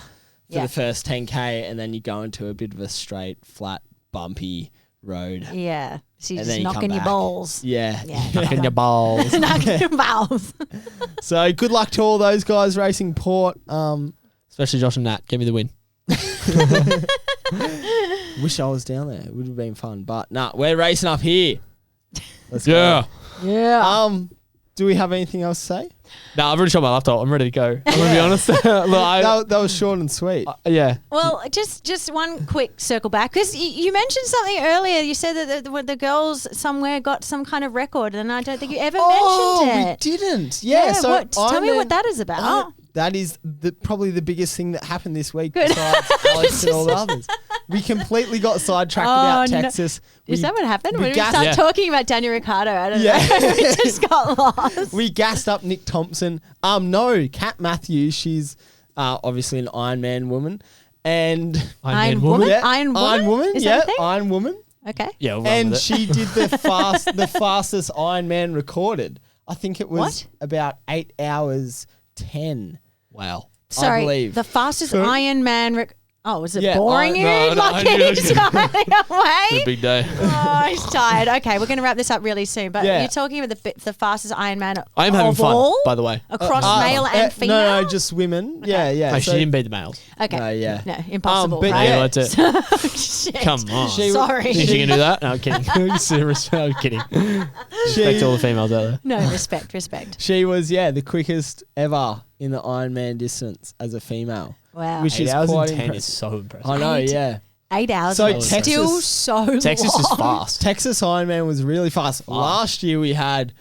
Speaker 2: the first 10k, and then you go into a bit of a straight, flat, bumpy road.
Speaker 3: Yeah. So you're
Speaker 2: And
Speaker 3: just
Speaker 2: then you come
Speaker 3: knocking your
Speaker 2: back.
Speaker 3: balls.
Speaker 2: Yeah.
Speaker 1: knocking your balls.
Speaker 3: Knocking your balls.
Speaker 2: So good luck to all those guys racing Port.
Speaker 1: Especially Josh and Nat. Give me the win.
Speaker 2: Wish I was down there. It would have been fun. But nah, we're racing up here. Let's
Speaker 1: Yeah.
Speaker 2: go.
Speaker 3: Yeah.
Speaker 2: Do we have anything else to say?
Speaker 1: No, I've already shot my laptop. I'm ready to go. I'm going to be honest. Look,
Speaker 2: That was short and sweet.
Speaker 1: yeah.
Speaker 3: Well, just one quick circle back, because you mentioned something earlier. You said that the girls somewhere got some kind of record, and I don't think you ever mentioned it.
Speaker 2: We didn't. Yeah. So
Speaker 3: tell me what that is about.
Speaker 2: That is probably the biggest thing that happened this week besides Alex and all the others. We completely got sidetracked about Texas.
Speaker 3: Is that what happened? When we
Speaker 2: gassed-
Speaker 3: started talking about Daniel Ricciardo, I don't
Speaker 2: Yeah.
Speaker 3: know. We just got lost.
Speaker 2: We gassed up Nick Thompson. No, Kat Matthews. She's obviously an Ironman woman. And
Speaker 3: Iron Woman?
Speaker 2: Yeah,
Speaker 3: Iron Woman?
Speaker 2: Iron Woman.
Speaker 3: Is that
Speaker 2: Yeah,
Speaker 3: a thing?
Speaker 2: Iron Woman.
Speaker 3: Okay.
Speaker 1: Yeah, we'll run
Speaker 2: And
Speaker 1: with it.
Speaker 2: she did the fastest Ironman recorded. I think it was about 8 hours 10.
Speaker 1: Wow.
Speaker 3: Sorry,
Speaker 2: believe.
Speaker 3: the fastest
Speaker 2: So-
Speaker 3: Iron Man. Was it
Speaker 2: Yeah,
Speaker 3: boring you?
Speaker 1: no,
Speaker 3: Lucky
Speaker 1: I knew-
Speaker 3: he's running
Speaker 1: It's a
Speaker 3: away.
Speaker 1: big day.
Speaker 3: Oh, he's tired. Okay, we're going to wrap this up really soon. But
Speaker 2: Yeah.
Speaker 3: you're talking about the fastest Iron Man
Speaker 1: I am having
Speaker 3: of
Speaker 1: fun,
Speaker 3: all?
Speaker 1: by the way.
Speaker 3: Across male and female?
Speaker 2: No, just women. Yeah, yeah.
Speaker 1: No,
Speaker 2: So-
Speaker 1: she didn't beat the males.
Speaker 3: Okay.
Speaker 2: No, yeah.
Speaker 3: No, impossible,
Speaker 2: but
Speaker 3: right?
Speaker 2: yeah.
Speaker 1: That's it.
Speaker 3: Shit.
Speaker 1: Come on.
Speaker 3: Sorry.
Speaker 1: Think she can do that? No, I'm kidding. I'm kidding. Respect to all the females out there.
Speaker 3: No, respect.
Speaker 2: She was, the quickest ever in the Ironman distance as a female.
Speaker 3: Wow.
Speaker 2: Which
Speaker 1: 8
Speaker 2: is
Speaker 1: hours
Speaker 2: quite
Speaker 1: and 10 is
Speaker 2: impressive.
Speaker 1: so impressive.
Speaker 2: I know,
Speaker 3: 8
Speaker 2: yeah.
Speaker 3: 8 hours.
Speaker 2: So
Speaker 3: is
Speaker 2: Texas-
Speaker 3: still so
Speaker 1: Texas is
Speaker 3: long.
Speaker 1: fast.
Speaker 2: Texas Ironman was really fast. Last year we had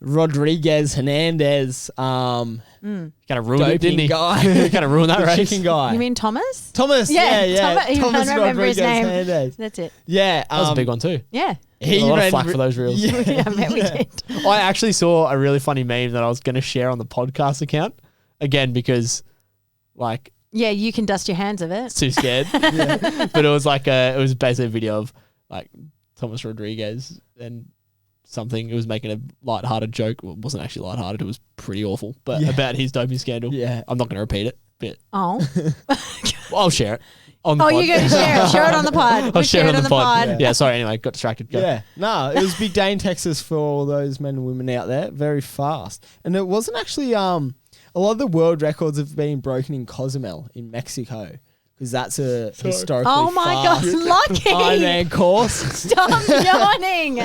Speaker 2: Rodriguez Hernandez.
Speaker 1: Kind of ruined it, didn't he?
Speaker 2: Guy.
Speaker 1: Kind of ruined that
Speaker 2: The
Speaker 1: race.
Speaker 2: chicken guy.
Speaker 3: You mean Thomas?
Speaker 2: Thomas?
Speaker 3: Yeah,
Speaker 2: Yeah.
Speaker 3: Thomas, I don't remember his name.
Speaker 2: Hernandez.
Speaker 3: That's it.
Speaker 2: Yeah.
Speaker 1: That was a big one too.
Speaker 3: Yeah.
Speaker 2: He
Speaker 1: a lot of
Speaker 2: ran
Speaker 1: flack for those reels.
Speaker 2: Yeah.
Speaker 3: Yeah, I bet we did.
Speaker 1: I actually saw a really funny meme that I was going to share on the podcast account again because, like,
Speaker 3: Yeah, you can dust your hands of it.
Speaker 1: too scared. But it was like it was basically a video of like Thomas Rodriguez and something. It was making a lighthearted joke. Well, it wasn't actually lighthearted. It was pretty awful. But about his doping scandal.
Speaker 2: Yeah.
Speaker 1: I'm not going to repeat it. But
Speaker 3: Oh.
Speaker 1: I'll share it. On the
Speaker 3: Oh,
Speaker 1: pod.
Speaker 3: you're going to share it. Share it on the pod.
Speaker 1: I'll
Speaker 3: We'll
Speaker 1: share it on the pod.
Speaker 3: pod.
Speaker 1: Yeah, sorry. Anyway, got distracted. Go.
Speaker 2: Yeah. No, it was a big day in Texas for all those men and women out there. Very fast. And it wasn't actually a lot of the world records have been broken in Cozumel in Mexico because that's a historically
Speaker 3: Oh my
Speaker 2: fast
Speaker 3: God, lucky.
Speaker 2: Ironman course.
Speaker 3: Stop yawning.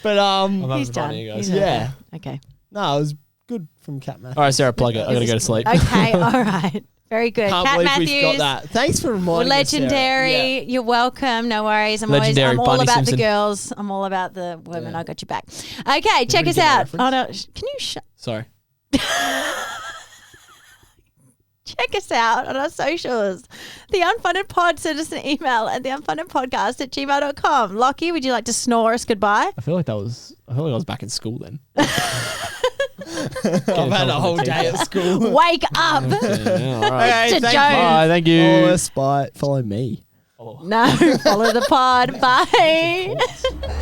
Speaker 2: But
Speaker 1: I'm having
Speaker 3: He's
Speaker 1: fun
Speaker 3: done.
Speaker 1: here, guys.
Speaker 3: He's
Speaker 2: Yeah.
Speaker 3: done. Okay.
Speaker 2: no, it was good from Cat Matthews.
Speaker 1: All right, Sarah, plug it. I got to go to sleep.
Speaker 3: Okay, all right. Very good.
Speaker 2: Can't
Speaker 3: Cat
Speaker 2: believe
Speaker 3: Matthews.
Speaker 2: we've got that. Thanks for reminding us, Sarah.
Speaker 3: Legendary.
Speaker 2: Yeah.
Speaker 3: You're welcome. No worries.
Speaker 1: Legendary
Speaker 3: I'm all
Speaker 1: Barney
Speaker 3: about
Speaker 1: Simpson.
Speaker 3: the girls. I'm all about the women.
Speaker 2: Yeah.
Speaker 3: I got you back. Okay, check us
Speaker 1: get that
Speaker 3: out.
Speaker 1: reference?
Speaker 3: Oh no, can you
Speaker 1: Sorry.
Speaker 3: check us out on our socials? The Unfunded Pod. Send us an email at theunfundedpodcast@gmail.com. Lockie, would you like to snore us goodbye?
Speaker 1: I feel like I was back in school then.
Speaker 2: I've had a whole day at school.
Speaker 3: Wake up.
Speaker 1: Yeah, all right.
Speaker 3: It's a
Speaker 2: thank
Speaker 3: joke.
Speaker 1: Bye. Thank you.
Speaker 2: Follow us by follow me.
Speaker 3: No, follow the pod. Bye.